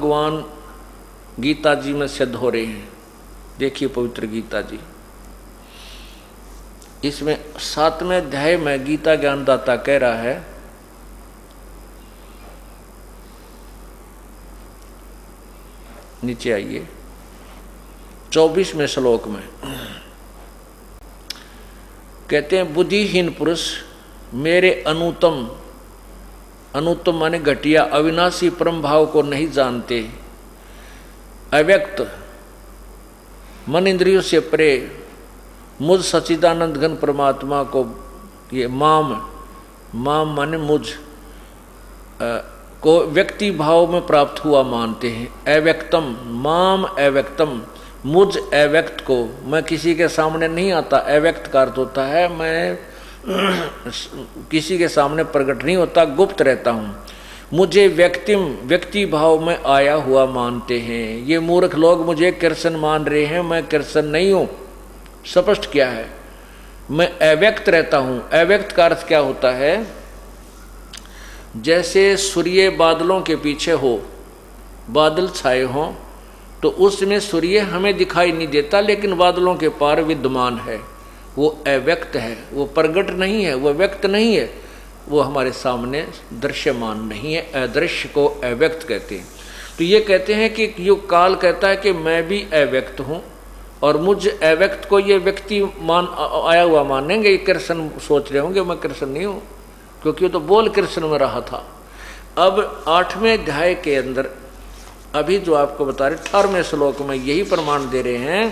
भगवान गीता जी में सिद्ध हो रहे हैं। देखिए पवित्र गीता जी, इसमें 7वें अध्याय में गीता ज्ञानदाता कह रहा है, नीचे आइए 24वें श्लोक में कहते हैं, बुद्धिहीन पुरुष मेरे अनुत्तम, अनुत्तम माने घटिया अविनाशी परम भाव को नहीं जानते, अव्यक्त मन इंद्रियों से परे मुझ सच्चिदानंद घन परमात्मा को, ये माम माने मुझ को व्यक्ति भाव में प्राप्त हुआ मानते हैं। अव्यक्तम माम अव्यक्तम, मुझ अव्यक्त को, मैं किसी के सामने नहीं आता। अव्यक्त का अर्थ होता है मैं किसी के सामने प्रकट नहीं होता, गुप्त रहता हूँ। मुझे व्यक्ति भाव में आया हुआ मानते हैं। ये मूर्ख लोग मुझे कृष्ण मान रहे हैं, मैं कृष्ण नहीं हूँ। स्पष्ट क्या है, मैं अव्यक्त रहता हूँ। अव्यक्त का अर्थ क्या होता है, जैसे सूर्य बादलों के पीछे हो, बादल छाए हों तो उसमें सूर्य हमें दिखाई नहीं देता, लेकिन बादलों के पार विद्यमान है। वो अव्यक्त है, वो प्रगट नहीं है, वो व्यक्त नहीं है, वो हमारे सामने दृश्यमान नहीं है। अदृश्य को अव्यक्त कहते हैं। तो ये कहते हैं कि यो काल कहता है कि मैं भी अव्यक्त हूँ, और मुझ अव्यक्त को ये व्यक्ति मान आया हुआ मानेंगे। ये कृष्ण सोच रहे होंगे मैं कृष्ण नहीं हूँ, क्योंकि वो तो बोल कृष्ण में रहा था। अब 8वें अध्याय के अंदर अभी जो आपको बता रहे 18वें श्लोक में यही प्रमाण दे रहे हैं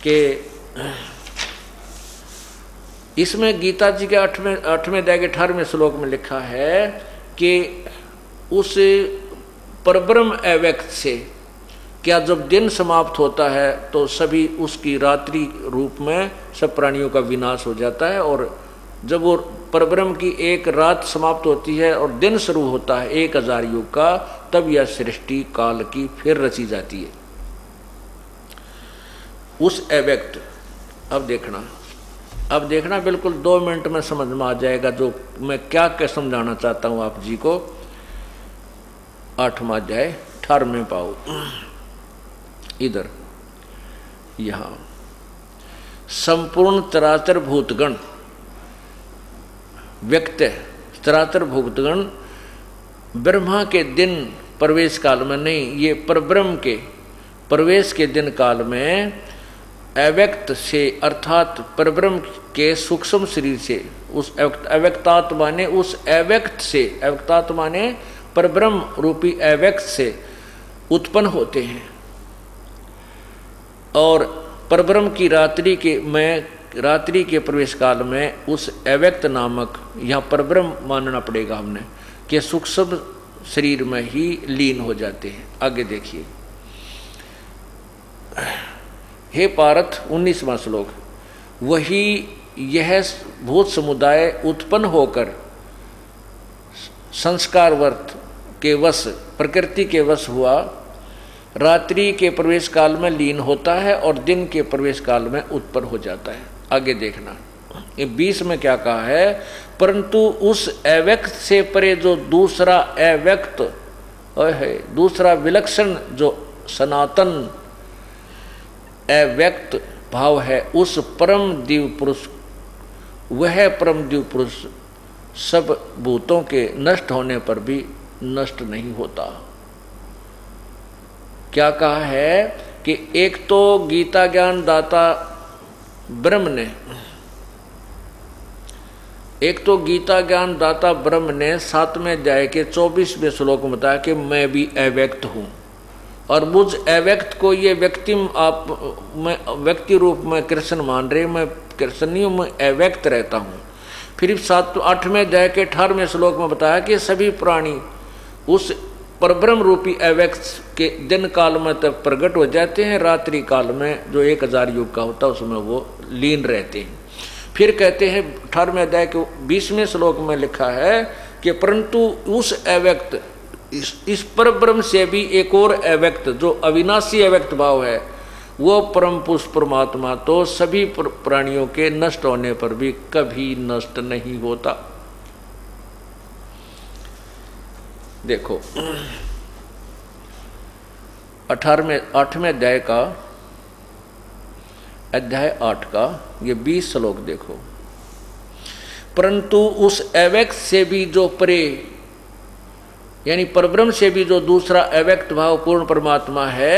कि इसमें गीता जी के 8वें अध्याय के 18वें श्लोक में लिखा है कि उस परब्रह्म अव्यक्त से क्या जब दिन समाप्त होता है तो सभी उसकी रात्रि रूप में सब प्राणियों का विनाश हो जाता है, और जब वो परब्रह्म की एक रात समाप्त होती है और दिन शुरू होता है 1000 युग का, तब यह सृष्टि काल की फिर रची जाती है। उस अव्यक्त, अब देखना बिल्कुल 2 मिनट में समझ में आ जाएगा जो मैं क्या समझाना चाहता हूं आप जी को। 8वां अध्याय 18वें पाओ, इधर यहां संपूर्ण चराचर भूतगण व्यक्त है। चराचर भूतगण ब्रह्मा के दिन प्रवेश काल में नहीं, ये परब्रह्म के प्रवेश के दिन काल में अव्यक्त से अर्थात परब्रह्म के सूक्ष्म शरीर से, उस अव्यक्तात्मा ने उस अव्यक्त से, अव्यक्तात्मा ने परब्रह्म रूपी अव्यक्त से उत्पन्न होते हैं। और परब्रह्म की रात्रि के प्रवेश काल में उस अव्यक्त नामक, यहाँ परब्रह्म मानना पड़ेगा हमने, कि सूक्ष्म शरीर में ही लीन हो जाते हैं। आगे देखिए, हे पार्थ 19वां श्लोक, वही यह भूत समुदाय उत्पन्न होकर संस्कारवर्त के वश, प्रकृति के वश हुआ, रात्रि के प्रवेश काल में लीन होता है और दिन के प्रवेश काल में उत्पन्न हो जाता है। आगे देखना, ये 20 में क्या कहा है, परंतु उस अव्यक्त से परे जो दूसरा अव्यक्त है, दूसरा विलक्षण जो सनातन अव्यक्त भाव है, उस परम दिव्य पुरुष, वह परम दिव्य पुरुष सब भूतों के नष्ट होने पर भी नष्ट नहीं होता। क्या कहा है कि एक तो गीता ज्ञान दाता ब्रह्म ने, एक तो गीता ज्ञान दाता ब्रह्म ने 7वें अध्याय के 24वें श्लोक में बताया कि मैं भी अव्यक्त हूँ, और मुझ अव्यक्त को ये व्यक्ति रूप में कृष्ण मान रहे, मैं कृष्ण नहीं हूँ, मैं अव्यक्त रहता हूँ। फिर 8वें अध्याय के 18वें श्लोक में बताया कि सभी प्राणी उस परब्रह्म रूपी अव्यक्त के दिन काल में तक प्रकट हो जाते हैं, रात्रि काल में जो 1000 युग का होता है उसमें वो लीन रहते हैं। फिर कहते हैं 18वें अध्याय के 20वें श्लोक में लिखा है कि परंतु उस अव्यक्त, इस परब्रह्म से भी एक और अव्यक्त जो अविनाशी अव्यक्त भाव है, वो परम पुरुष परमात्मा तो सभी प्राणियों के नष्ट होने पर भी कभी नष्ट नहीं होता। देखो 8वें अध्याय का अध्याय 8 का ये 20 श्लोक देखो। परंतु उस अव्यक्त से भी जो परे यानी परब्रह्म से भी जो दूसरा अव्यक्त भाव पूर्ण परमात्मा है,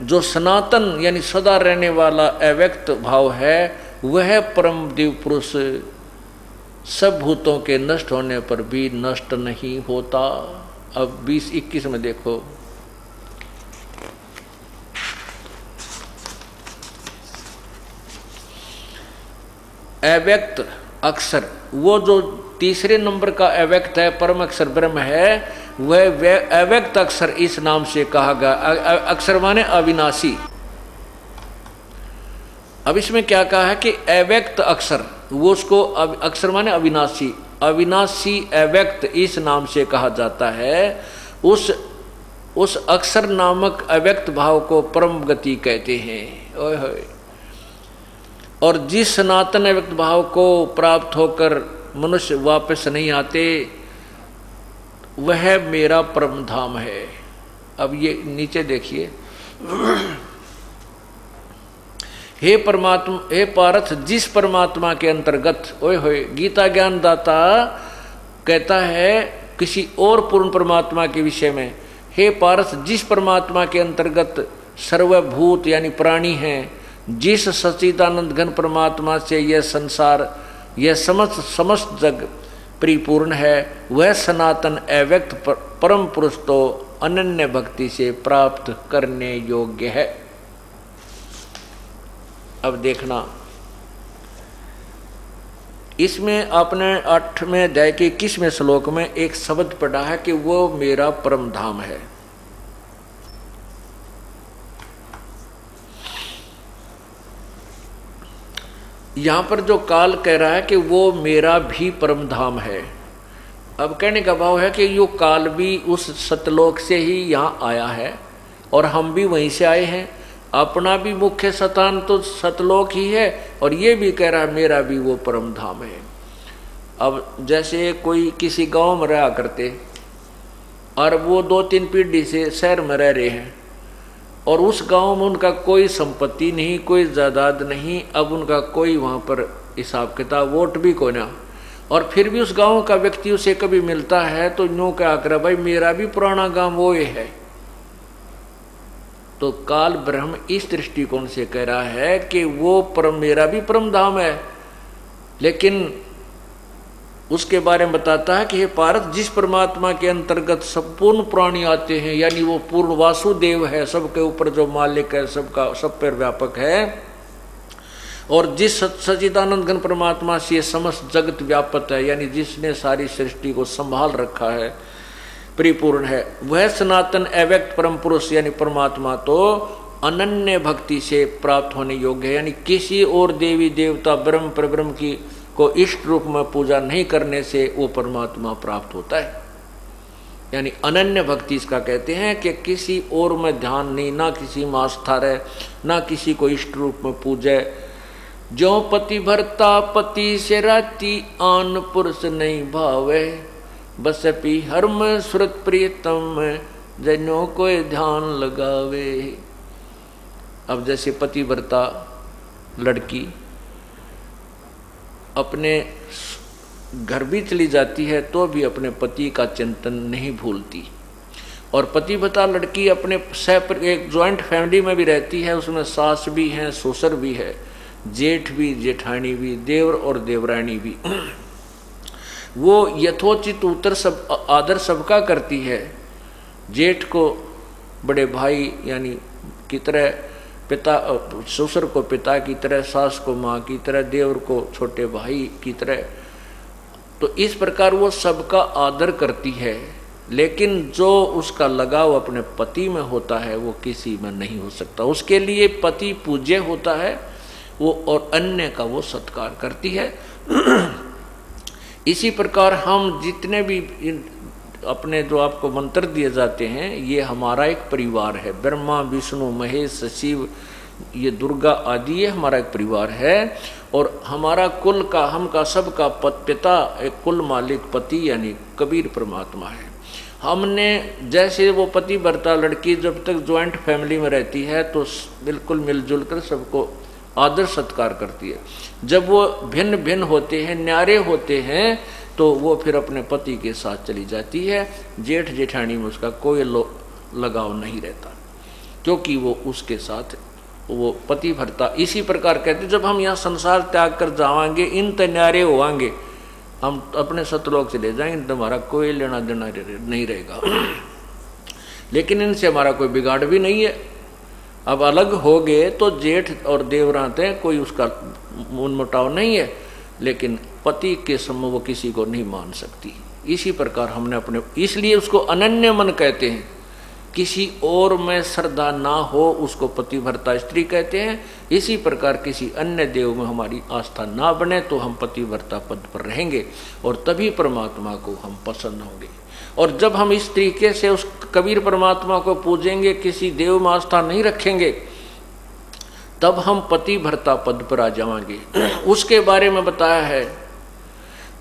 जो सनातन यानी सदा रहने वाला अव्यक्त भाव है, वह परम दिव्य पुरुष सब भूतों के नष्ट होने पर भी नष्ट नहीं होता। अब 20-21 में देखो। अव्यक्त अक्षर, वो जो तीसरे नंबर का अव्यक्त है, परम अक्षर ब्रह्म है, वह अव्यक्त अक्षर इस नाम से कहा गया। अक्षर माने अविनाशी। अब इसमें क्या कहा है कि अव्यक्त अक्षर, वो उसको अक्षर माने अविनाशी, अविनाशी अव्यक्त इस नाम से कहा जाता है। उस अक्षर नामक अव्यक्त भाव को परम गति कहते हैं। ओए होए। और जिस सनातन अव्यक्त भाव को प्राप्त होकर मनुष्य वापस नहीं आते, वह मेरा परम धाम है। अब ये नीचे देखिए। हे परमात्मा, हे पार्थ, जिस परमात्मा के अंतर्गत, ओए होए, गीता ज्ञान दाता कहता है किसी और पूर्ण परमात्मा के विषय में, हे पार्थ, जिस परमात्मा के अंतर्गत सर्वभूत यानी प्राणी हैं, जिस सच्चिदानंद घन परमात्मा से यह संसार, यह समस्त जग परिपूर्ण है, वह सनातन अव्यक्त परम पुरुष तो अनन्य भक्ति से प्राप्त करने योग्य है। अब देखना, इसमें आपने 8वें अध्याय के 21वें श्लोक में एक शब्द पढ़ा है कि वो मेरा परम धाम है। यहां पर जो काल कह रहा है कि वो मेरा भी परम धाम है। अब कहने का भाव है कि यो काल भी उस सतलोक से ही यहाँ आया है और हम भी वहीं से आए हैं। अपना भी मुख्य स्थान तो सतलोक ही है और ये भी कह रहा है मेरा भी वो परम धाम है। अब जैसे कोई किसी गांव में रहा करते और वो 2-3 पीढ़ी से शहर में रह रहे हैं और उस गांव में उनका कोई संपत्ति नहीं, कोई जायदाद नहीं, अब उनका कोई वहाँ पर हिसाब किताब, वोट भी कोई ना, और फिर भी उस गांव का व्यक्ति उसे कभी मिलता है तो यूँ क्या कर, भाई मेरा भी पुराना गांव वो ये है। तो काल ब्रह्म इस दृष्टिकोण से कह रहा है कि वो परम, मेरा भी परम धाम है, लेकिन उसके बारे में बताता है कि हे पार्थ, जिस परमात्मा के अंतर्गत संपूर्ण प्राणी आते हैं, यानी वो पूर्ण वासुदेव है, सबके ऊपर जो मालिक है, सबका सब पर व्यापक है, और जिस सच्चिदानंद घन परमात्मा से समस्त जगत व्यापक है, यानी जिसने सारी सृष्टि को संभाल रखा है, परिपूर्ण है, वह सनातन अव्यक्त परम पुरुष यानी परमात्मा तो अनन्य भक्ति से प्राप्त होने योग्य है। यानी किसी और देवी देवता ब्रह्म परब्रह्म की को इष्ट रूप में पूजा नहीं करने से वो परमात्मा प्राप्त होता है। यानी अनन्य भक्ति इसका कहते हैं कि किसी और में ध्यान नहीं, ना किसी में आस्था रहे, ना किसी को इष्ट रूप में पूजे। जो पति भरता पति से राती, आन पुरुष नहीं भावे, बस पी हर्म सुरत प्रियतम, जनो कोई ध्यान लगावे। अब जैसे पति भरता लड़की अपने घर भी चली जाती है तो भी अपने पति का चिंतन नहीं भूलती, और पतिव्रता लड़की अपने एक ज्वाइंट फैमिली में भी रहती है, उसमें सास भी है, ससुर भी है, जेठ भी, जेठानी भी, देवर और देवरानी भी। वो यथोचित उत्तर सब आदर सबका करती है। जेठ को बड़े भाई यानी की तरह, पिता ससुर को पिता की तरह, सास को माँ की तरह, देवर को छोटे भाई की तरह। तो इस प्रकार वो सबका आदर करती है, लेकिन जो उसका लगाव अपने पति में होता है वो किसी में नहीं हो सकता। उसके लिए पति पूज्य होता है वो, और अन्य का वो सत्कार करती है। इसी प्रकार हम जितने भी अपने जो आपको मंत्र दिए जाते हैं, ये हमारा एक परिवार है। ब्रह्मा विष्णु महेश शिव, ये दुर्गा आदि, ये हमारा एक परिवार है। और हमारा कुल का, हम का सबका पिता, एक कुल मालिक पति यानी कबीर परमात्मा है। हमने जैसे वो पति भर्ता लड़की जब तक ज्वाइंट फैमिली में रहती है तो बिल्कुल मिलजुल कर सबको आदर सत्कार करती है। जब वो भिन्न भिन्न होते हैं, न्यारे होते हैं, तो वो फिर अपने पति के साथ चली जाती है। जेठ जेठानी में उसका कोई लगाव नहीं रहता, क्योंकि वो उसके साथ वो पति भरता। इसी प्रकार कहते जब हम यहाँ संसार त्याग कर जावांगे, इन तन्यारे होवांगे, हम अपने सतलोक चले जाएंगे, तुम्हारा कोई लेना देना नहीं रहेगा। लेकिन इनसे हमारा कोई बिगाड़ भी नहीं है। अब अलग हो गए तो जेठ और देवरात हैं, कोई उसका मनमुटाव नहीं है, लेकिन पति के समय वो किसी को नहीं मान सकती। इसी प्रकार हमने अपने, इसलिए उसको अनन्य मन कहते हैं। किसी और में श्रद्धा ना हो उसको पतिव्रता स्त्री कहते हैं। इसी प्रकार किसी अन्य देव में हमारी आस्था ना बने तो हम पतिव्रता पद पर रहेंगे और तभी परमात्मा को हम पसंद होंगे। और जब हम इस तरीके से उस कबीर परमात्मा को पूजेंगे, किसी देव में आस्था नहीं रखेंगे, तब हम पतिव्रता पद पर आ जाएंगे। उसके बारे में बताया है,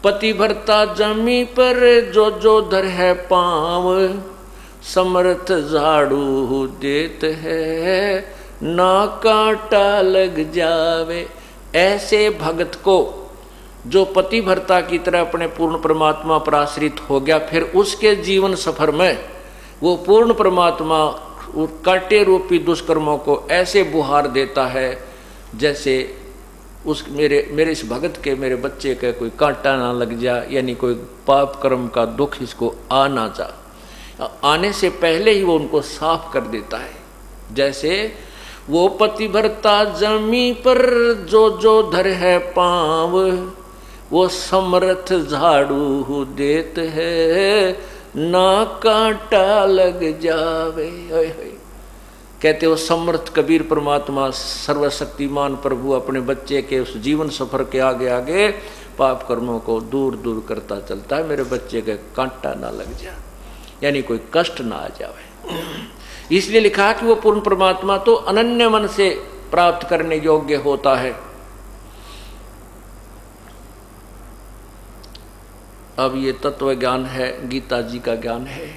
पतिव्रता जमी पर जो जो धर है पाँव, समर्थ झाड़ू देत है, ना कांटा लग जावे। ऐसे भगत को जो पतिव्रता की तरह अपने पूर्ण परमात्मा पर आश्रित हो गया, फिर उसके जीवन सफर में वो पूर्ण परमात्मा कांटे रूपी दुष्कर्मों को ऐसे बुहार देता है जैसे उस मेरे इस भगत के, मेरे बच्चे के कोई कांटा ना लग जा, यानी कोई पाप कर्म का दुख इसको आ ना जा, आने से पहले ही वो उनको साफ कर देता है। जैसे वो पतिव्रता जमी पर जो जो धर है पाँव, वो समर्थ झाड़ू देत है, ना कांटा लग जावे। कहते हो समर्थ कबीर परमात्मा सर्वशक्तिमान प्रभु अपने बच्चे के उस जीवन सफर के आगे आगे पाप कर्मों को दूर दूर करता चलता है। मेरे बच्चे के कांटा ना लग जाए, यानी कोई कष्ट ना आ जाए। इसलिए लिखा कि वो पूर्ण परमात्मा तो अनन्य मन से प्राप्त करने योग्य होता है। अब ये तत्व ज्ञान है, गीता जी का ज्ञान है।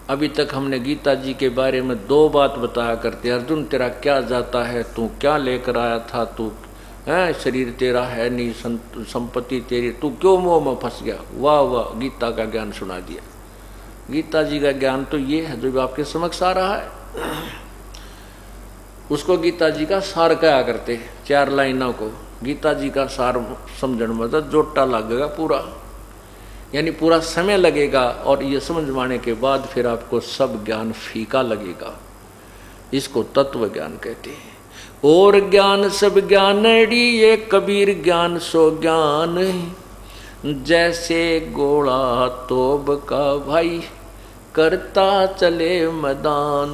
अभी तक हमने गीता जी के बारे में 2 बात बताया करते। अर्जुन तेरा क्या जाता है, तू क्या लेकर आया था, तू है शरीर तेरा है नहीं, संपत्ति तेरी, तू क्यों मोह में फंस गया। वाह वाह, गीता का ज्ञान सुना दिया। गीता जी का ज्ञान तो ये है जो आपके समक्ष आ रहा है। उसको गीता जी का सार कहा करते, 4 लाइनों को। गीता जी का सार समझने में तो जोटा लगेगा पूरा, यानी पूरा समय लगेगा, और ये समझवाने के बाद फिर आपको सब ज्ञान फीका लगेगा। इसको तत्व ज्ञान कहते हैं। और ज्ञान सब ज्ञानड़ी, ये कबीर ज्ञान सो ज्ञान, जैसे गोला तोब का भाई, करता चले मैदान।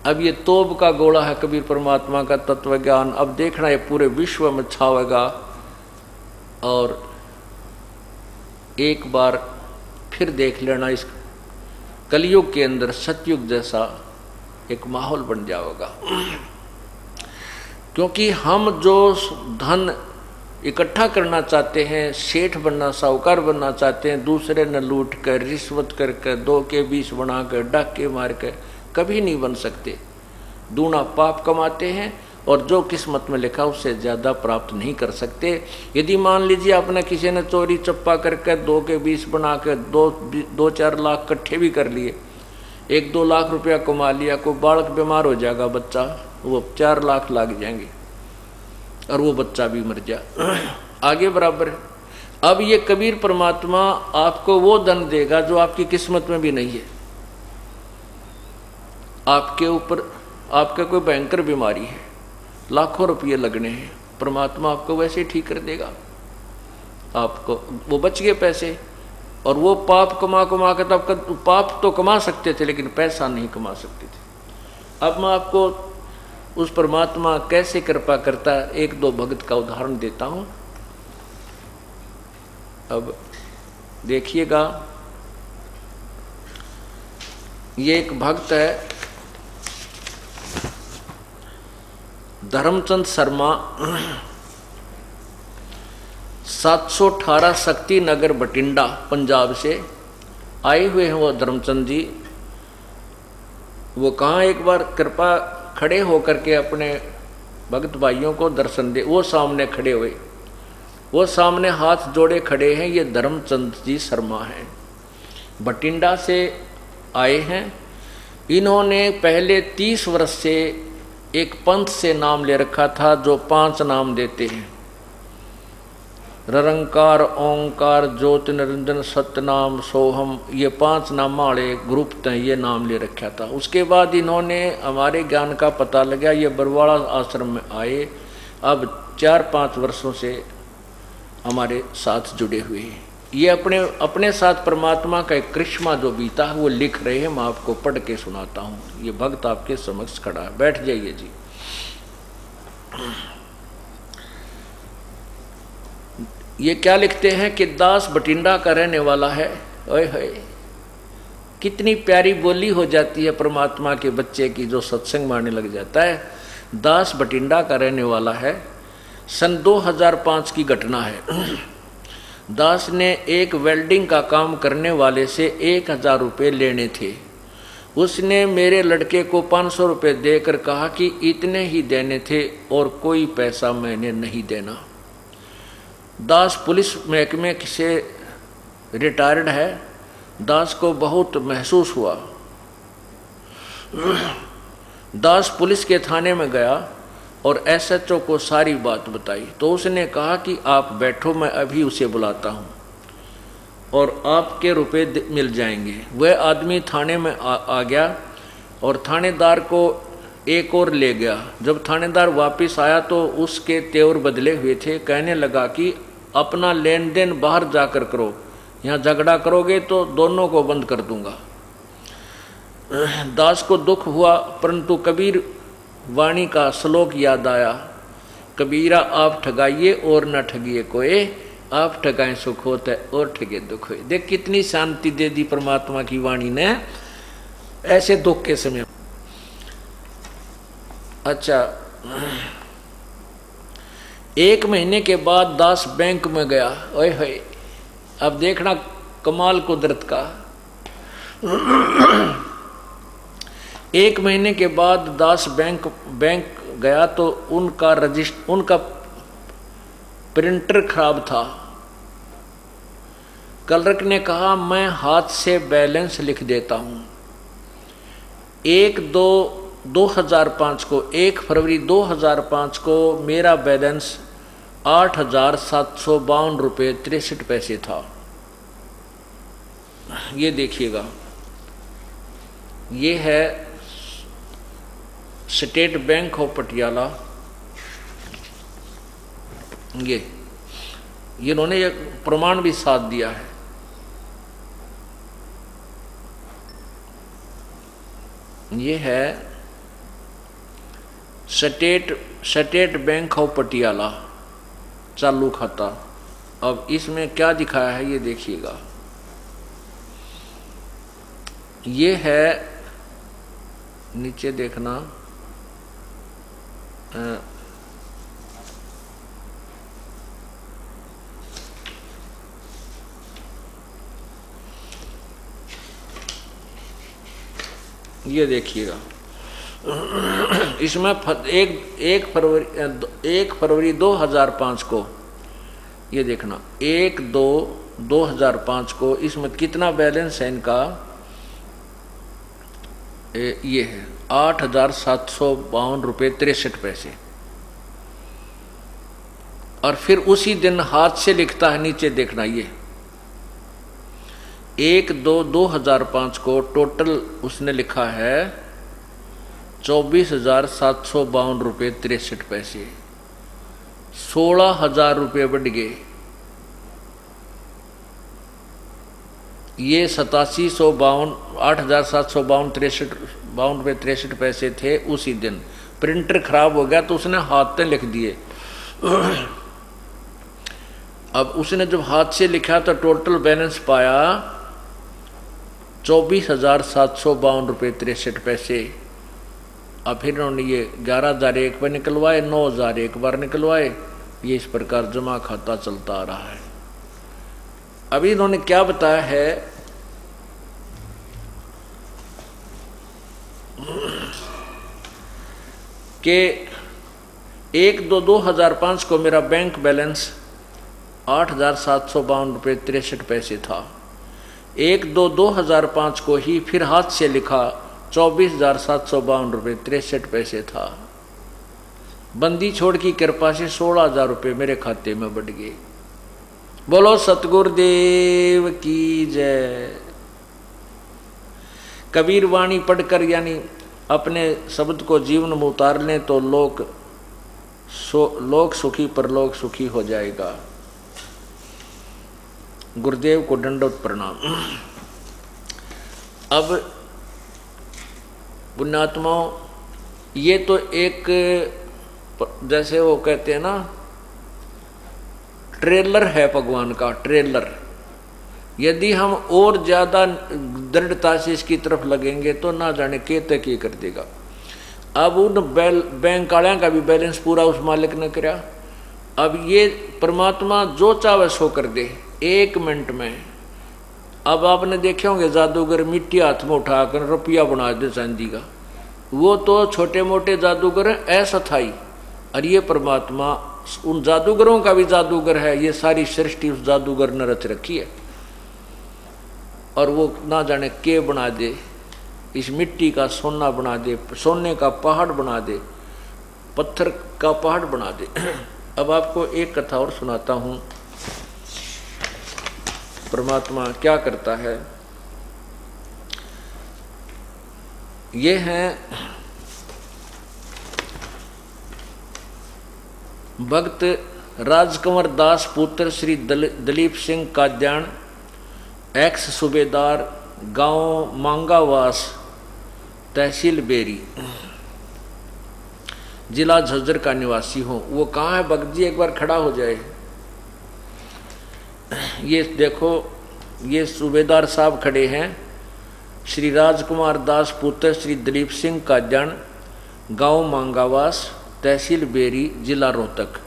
अब ये तोब का गोला है कबीर परमात्मा का तत्व ज्ञान। अब देखना ये पूरे विश्व में छावेगा, और एक बार फिर देख लेना इस कलयुग के अंदर सतयुग जैसा एक माहौल बन जाएगा। क्योंकि हम जो धन इकट्ठा करना चाहते हैं, सेठ बनना, साहूकार बनना चाहते हैं, दूसरे न लूट कर, रिश्वत करके, 2 के 20 बना कर, डाके मार कर, कभी नहीं बन सकते। दूना पाप कमाते हैं, और जो किस्मत में लिखा उससे ज़्यादा प्राप्त नहीं कर सकते। यदि मान लीजिए आपने किसी ने चोरी चप्पा करके 2 के 20 बना कर 2-4 लाख इकट्ठे भी कर लिए, 1-2 लाख रुपया कमा लिया, कोई बालक बीमार हो जाएगा बच्चा, वो 4 लाख लग जाएंगे और वो बच्चा भी मर जाए, आगे बराबर है। अब ये कबीर परमात्मा आपको वो धन देगा जो आपकी किस्मत में भी नहीं है। आपके ऊपर आपका कोई भयंकर बीमारी है, लाखों रुपये लगने हैं, परमात्मा आपको वैसे ही ठीक कर देगा। आपको वो बच गए पैसे, और वो पाप कमा के तब पाप तो कमा सकते थे लेकिन पैसा नहीं कमा सकते थे। अब मैं आपको उस परमात्मा कैसे कृपा करता है 1-2 भगत का उदाहरण देता हूँ। अब देखिएगा, ये एक भक्त है धर्मचंद शर्मा। 718 शक्ति नगर बठिंडा पंजाब से आए हुए हैं वो धर्मचंद जी। वो कहाँ एक बार कृपा खड़े होकर के अपने भक्त भाइयों को दर्शन दे। वो सामने खड़े हुए, वो सामने हाथ जोड़े खड़े हैं। ये धर्मचंद जी शर्मा हैं, बठिंडा से आए हैं। इन्होंने पहले 30 वर्ष से एक पंथ से नाम ले रखा था जो 5 नाम देते हैं, निरंकार, ओंकार, ज्योति निरंजन, सतनाम, सोहम। ये 5 नाम वाले ग्रुप थे, ये नाम ले रखा था। उसके बाद इन्होंने हमारे ज्ञान का पता लगा, ये बरवाड़ा आश्रम में आए। अब 4-5 वर्षों से हमारे साथ जुड़े हुए हैं। ये अपने साथ परमात्मा का एक करिश्मा जो बीता है वो लिख रहे हैं। मैं आपको पढ़ के सुनाता हूँ। ये भक्त आपके समक्ष खड़ा है, बैठ जाइए जी। ये क्या लिखते हैं कि दास बठिंडा का रहने वाला है। ओए होए, कितनी प्यारी बोली हो जाती है परमात्मा के बच्चे की जो सत्संग मारने लग जाता है। दास बठिंडा का रहने वाला है। सन 2005 की घटना है। दास ने एक वेल्डिंग का काम करने वाले से 1000 रुपये लेने थे। उसने मेरे लड़के को 500 रुपये देकर कहा कि इतने ही देने थे और कोई पैसा मैंने नहीं देना। दास पुलिस महकमे से रिटायर्ड है। दास को बहुत महसूस हुआ। दास पुलिस के थाने में गया और एसएचओ को सारी बात बताई। तो उसने कहा कि आप बैठो, मैं अभी उसे बुलाता हूँ और आपके रुपए मिल जाएंगे। वह आदमी थाने में आ गया और थानेदार को एक और ले गया। जब थानेदार वापस आया तो उसके तेवर बदले हुए थे। कहने लगा कि अपना लेन देन बाहर जाकर करो, यहाँ झगड़ा करोगे तो दोनों को बंद कर दूंगा। दास को दुख हुआ, परंतु कबीर वाणी का श्लोक याद आया। कबीरा आप ठगाइए और न ठगिए कोई, आप ठगाएं सुख होता है और ठगे दुख होए। देख कितनी शांति दे दी परमात्मा की वाणी ने ऐसे दुख के समय। अच्छा, 1 महीने के बाद दास बैंक में गया। ओए होए, अब देखना कमाल कुदरत का। 1 महीने के बाद दास बैंक गया तो उनका प्रिंटर खराब था। क्लर्क ने कहा मैं हाथ से बैलेंस लिख देता हूँ। 1 फरवरी 2005 को मेरा बैलेंस 8,752 रुपये 63 पैसे था। ये देखिएगा, ये है स्टेट बैंक ऑफ पटियाला। ये इन्होंने एक प्रमाण भी साथ दिया है। ये है स्टेट बैंक ऑफ पटियाला चालू खाता। अब इसमें क्या दिखाया है ये देखिएगा। ये है, नीचे देखना, ये देखिएगा। इसमें 1 फरवरी 2005 को, ये देखना 1/2/2005 को इसमें कितना बैलेंस है इनका। ये है 8,752 रुपये 63 पैसे। और फिर उसी दिन हाथ से लिखता है, नीचे देखना, ये 1/2/2005 को टोटल उसने लिखा है 24,752 रुपये 63 पैसे। 16,000 रुपये बढ़ गए। ये 8752 8,752 रुपये 63 पैसे थे उसी दिन। प्रिंटर खराब हो गया तो उसने हाथ से लिख दिए। अब उसने जब हाथ से लिखा तो टोटल बैलेंस पाया 24,752 रुपये 63 पैसे। अब फिर उन्होंने ये 11,000 एक बार निकलवाए, 9,000 एक बार निकलवाए ये इस प्रकार जमा खाता चलता आ रहा है। अभी इन्होंने क्या बताया है कि 1/2/2005 को मेरा बैंक बैलेंस 8,752.63 था। 1/2/2005 को ही फिर हाथ से लिखा 24,752.63 था। बंदी छोड़ की कृपा से 16,000 रुपये मेरे खाते में बढ़ गए। बोलो सतगुरुदेव की जय। कबीर वाणी पढ़कर यानी अपने शब्द को जीवन में उतार लें तो लोक सुखी परलोक सुखी हो जाएगा। गुरुदेव को दंडवत प्रणाम। अब पुण्यात्माओं, ये तो एक जैसे वो कहते हैं ना ट्रेलर है भगवान का, ट्रेलर। यदि हम और ज्यादा दृढ़ता से इसकी तरफ लगेंगे तो ना जाने के तक ये कर देगा। अब उन बैंक वाਲਿयों का भी बैलेंस पूरा उस मालिक ने करा। अब ये परमात्मा जो चाहे सो कर दे 1 मिनट में। अब आपने देखे होंगे जादूगर मिट्टी हाथ में उठाकर रुपया बना दे चांदी का, वो तो छोटे मोटे जादूगर हैं अस्थाई, और ये परमात्मा उन जादूगरों का भी जादूगर है। ये सारी सृष्टि उस जादूगर ने रच रखी है, और वो ना जाने के बना दे, इस मिट्टी का सोना बना दे, सोने का पहाड़ बना दे, पत्थर का पहाड़ बना दे। अब आपको एक कथा और सुनाता हूँ, परमात्मा क्या करता है। ये हैं भक्त राजकंवर दास पुत्र श्री दलीप सिंह काद्याण, एक्स सूबेदार, गांव मांगावास, तहसील बेरी, जिला झज्जर का निवासी हूँ। वो कहाँ है भक्त जी, एक बार खड़ा हो जाए। ये देखो, ये सूबेदार साहब खड़े हैं, श्री राजकुमार दास पुत्र श्री दलीप सिंह काद्याण, गांव मांगावास, तहसील बेरी, जिला रोहतक।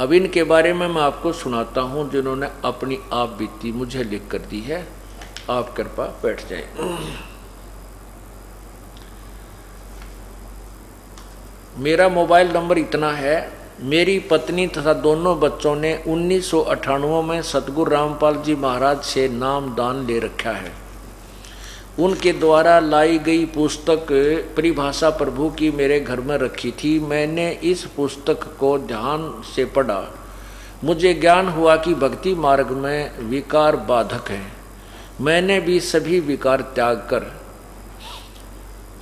अब इनके बारे में मैं आपको सुनाता हूँ, जिन्होंने अपनी आप बीती मुझे लिख कर दी है। आप कृपा बैठ जाएं। मेरा मोबाइल नंबर इतना है। मेरी पत्नी तथा दोनों बच्चों ने 1998 में सतगुरु रामपाल जी महाराज से नाम दान ले रखा है। उनके द्वारा लाई गई पुस्तक परिभाषा प्रभु की मेरे घर में रखी थी। मैंने इस पुस्तक को ध्यान से पढ़ा। मुझे ज्ञान हुआ कि भक्ति मार्ग में विकार बाधक है। मैंने भी सभी विकार त्याग कर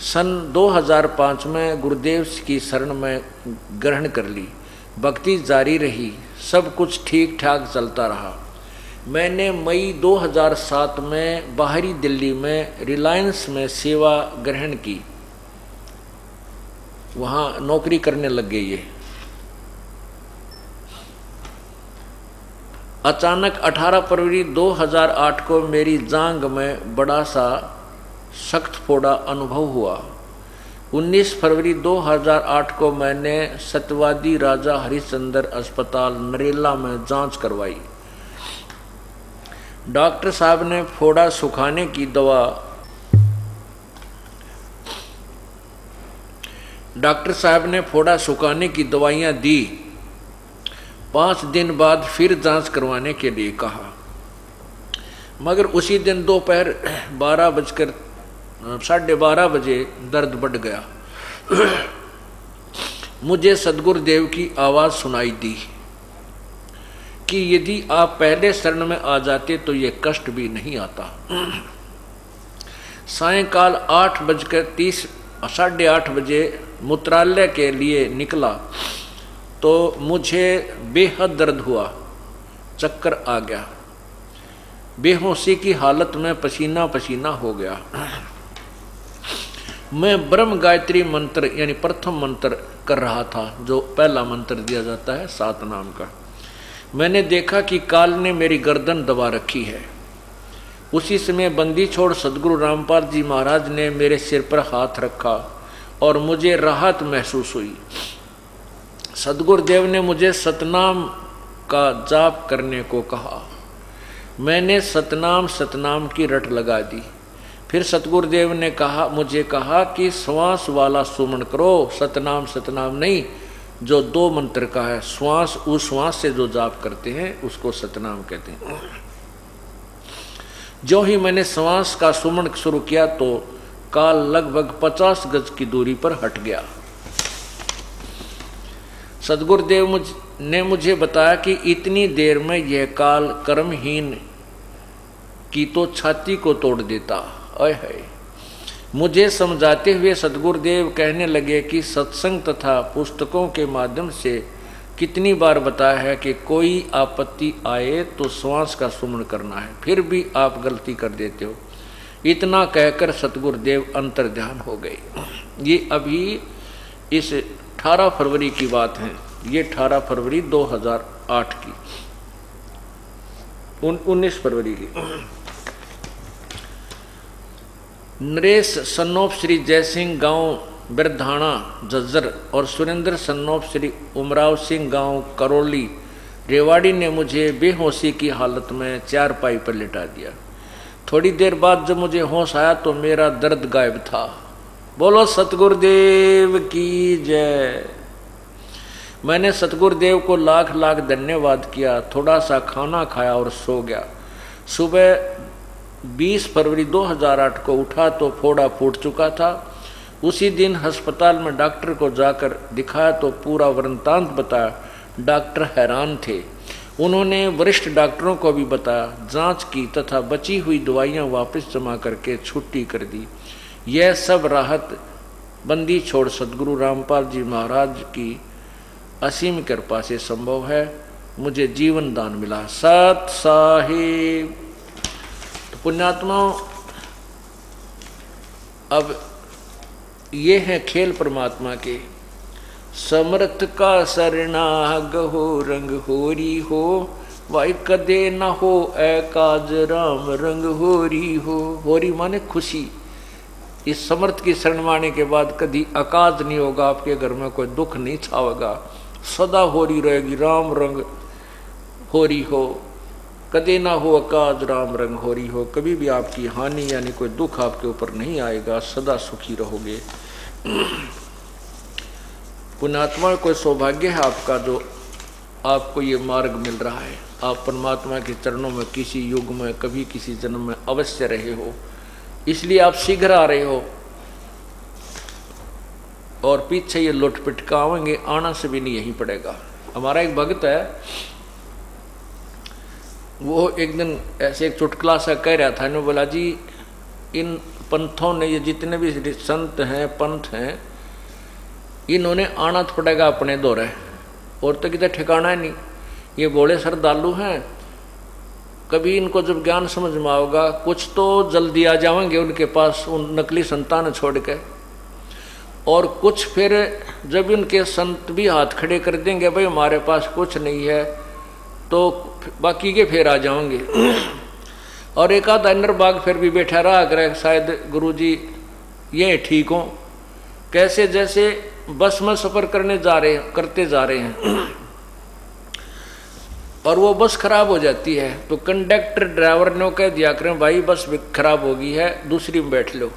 सन 2005 में गुरुदेव की शरण में ग्रहण कर ली। भक्ति जारी रही, सब कुछ ठीक ठाक चलता रहा। मैंने मई 2007 में बाहरी दिल्ली में रिलायंस में सेवा ग्रहण की, वहाँ नौकरी करने लग गई ये। अचानक 18 फरवरी 2008 को मेरी जांघ में बड़ा सा सख्त फोड़ा अनुभव हुआ। 19 फरवरी 2008 को मैंने सत्यवादी राजा हरिश्चंद्र अस्पताल नरेला में जांच करवाई। डॉक्टर साहब ने फोड़ा सुखाने की दवाइयाँ दी। 5 दिन बाद फिर जांच करवाने के लिए कहा, मगर उसी दिन दोपहर 12:30 बजे दर्द बढ़ गया। मुझे सद्गुरुदेव की आवाज़ सुनाई दी कि यदि आप पहले शरण में आ जाते तो ये कष्ट भी नहीं आता। सायंकाल 8:30 बजे मूत्रालय के लिए निकला तो मुझे बेहद दर्द हुआ, चक्कर आ गया, बेहोशी की हालत में पसीना पसीना हो गया। मैं ब्रह्म गायत्री मंत्र यानी प्रथम मंत्र कर रहा था, जो पहला मंत्र दिया जाता है 7 नाम का। मैंने देखा कि काल ने मेरी गर्दन दबा रखी है। उसी समय बंदी छोड़ सदगुरु रामपाल जी महाराज ने मेरे सिर पर हाथ रखा और मुझे राहत महसूस हुई। सद्गुरुदेव ने मुझे सतनाम का जाप करने को कहा। मैंने सतनाम सतनाम की रट लगा दी। फिर सतगुरुदेव ने मुझे कहा कि श्वास वाला सुमन करो, सतनाम सतनाम नहीं, जो 2 मंत्र का है। श्वास, उस श्वास से जो जाप करते हैं उसको सतनाम कहते हैं। जो ही मैंने श्वास का सुमन शुरू किया तो काल लगभग 50 गज की दूरी पर हट गया। सद्गुरुदेव ने मुझे बताया कि इतनी देर में यह काल कर्महीन की तो छाती को तोड़ देता। अय है। मुझे समझाते हुए सद्गुरुदेव कहने लगे कि सत्संग तथा पुस्तकों के माध्यम से कितनी बार बताया है कि कोई आपत्ति आए तो श्वास का सुमन करना है, फिर भी आप गलती कर देते हो। इतना कहकर सद्गुरुदेव अंतर्ध्यान हो गए। ये अभी इस 18 फरवरी की बात है। ये 18 फरवरी 2008 की, 19 फरवरी की। नरेश सन्नोप श्री जयसिंह गांव बिरधाना झज्जर और सुरेंद्र सन्नोप श्री उमराव सिंह गांव करौली रेवाड़ी ने मुझे बेहोशी की हालत में चारपाई पर लिटा दिया। थोड़ी देर बाद जब मुझे होश आया तो मेरा दर्द गायब था। बोलो सतगुरुदेव की जय। मैंने सतगुरुदेव को लाख लाख धन्यवाद किया। थोड़ा सा खाना खाया और सो गया। सुबह 20 फरवरी 2008 को उठा तो फोड़ा फूट चुका था। उसी दिन अस्पताल में डॉक्टर को जाकर दिखाया तो पूरा वृत्तांत बताया। डॉक्टर हैरान थे। उन्होंने वरिष्ठ डॉक्टरों को भी बताया, जांच की तथा बची हुई दवाइयां वापस जमा करके छुट्टी कर दी। यह सब राहत बंदी छोड़ सद्गुरु रामपाल जी महाराज की असीम कृपा से संभव है। मुझे जीवन दान मिला। सत साहिब। तो पुण्यात्माओं, अब ये है खेल परमात्मा के। समर्थ का सरनाग हो, रंग होरी हो, वाई कदे न हो एकाज राम रंग होरी हो। होरी माने खुशी। इस समर्थ की शरण माने के बाद कभी अकाज नहीं होगा, आपके घर में कोई दुख नहीं छावेगा, सदा होरी रहेगी। राम रंग होरी हो, कदे ना हो अकाज राम रंग होरी हो। कभी भी आपकी हानि यानी कोई दुख आपके ऊपर नहीं आएगा, सदा सुखी रहोगे। पुण्यात्मा, कोई सौभाग्य है आपका जो आपको ये मार्ग मिल रहा है। आप परमात्मा के चरणों में किसी युग में, कभी किसी जन्म में अवश्य रहे हो, इसलिए आप शीघ्र आ रहे हो। और पीछे ये लुट पिटकावेंगे, आना से भी नहीं यही पड़ेगा। हमारा एक भक्त है, वो एक दिन ऐसे एक चुटकुला सा कह रहा था। इन्होंने बोला, जी इन पंथों ने, ये जितने भी संत हैं पंथ हैं, इन्होंने आना तो पड़ेगा अपने दौरे, और तो कितना ठिकाना ही नहीं। ये बोले श्रद्धालु हैं, कभी इनको जब ज्ञान समझ में आओगा कुछ तो जल्दी आ जाएंगे उनके पास, उन नकली संतान छोड़ के, और कुछ फिर जब उनके संत भी हाथ खड़े कर देंगे, भाई हमारे पास कुछ नहीं है, तो बाकी के फिर आ जाएंगे। और एक आधा नरबाग फिर भी बैठा रहा करे, शायद गुरुजी ये ठीक हो। कैसे जैसे बस में सफर करते जा रहे हैं और वो बस खराब हो जाती है, तो कंडक्टर ड्राइवर ने कह दिया करें, भाई बस खराब हो गई है, दूसरी में बैठ लो।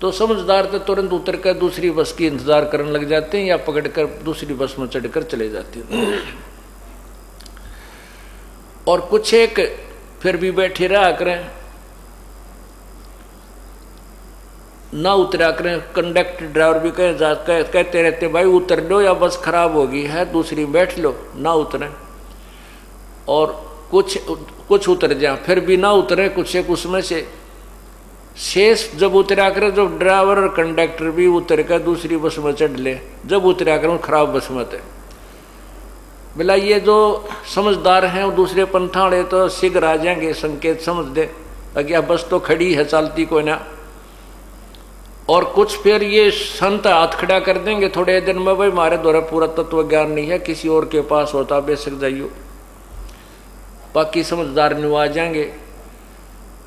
तो समझदार तो तुरंत उतर कर दूसरी बस की इंतजार करने लग जाते हैं, या पकड़कर दूसरी बस में चढ़कर चले जाते हैं। और कुछ एक फिर भी बैठे रहा करें, ना उतरा करें। कंडक्टर ड्राइवर भी कहते रहते, भाई उतर लो या बस खराब हो गई है, दूसरी बैठ लो, ना उतरे। और कुछ उतर जाए, फिर भी ना उतरे कुछ एक उसमें से। शेष जब उतरा करें, जब ड्राइवर और कंडक्टर भी उतर कर दूसरी बस में चढ़ ले, जब उतरा करें खराब बस में थे। बोला ये जो समझदार हैं वो दूसरे पंथा वाले तो शीघ्र आ जाएंगे, संकेत समझ दे, अगर बस तो खड़ी है चलती कोई ना। और कुछ फिर ये संत हाथ खड़ा कर देंगे थोड़े दिन में, भाई हमारे द्वारा पूरा तत्व ज्ञान नहीं है, किसी और के पास होता बेशक जाइयो। बाकी समझदार नहीं आ जाएंगे।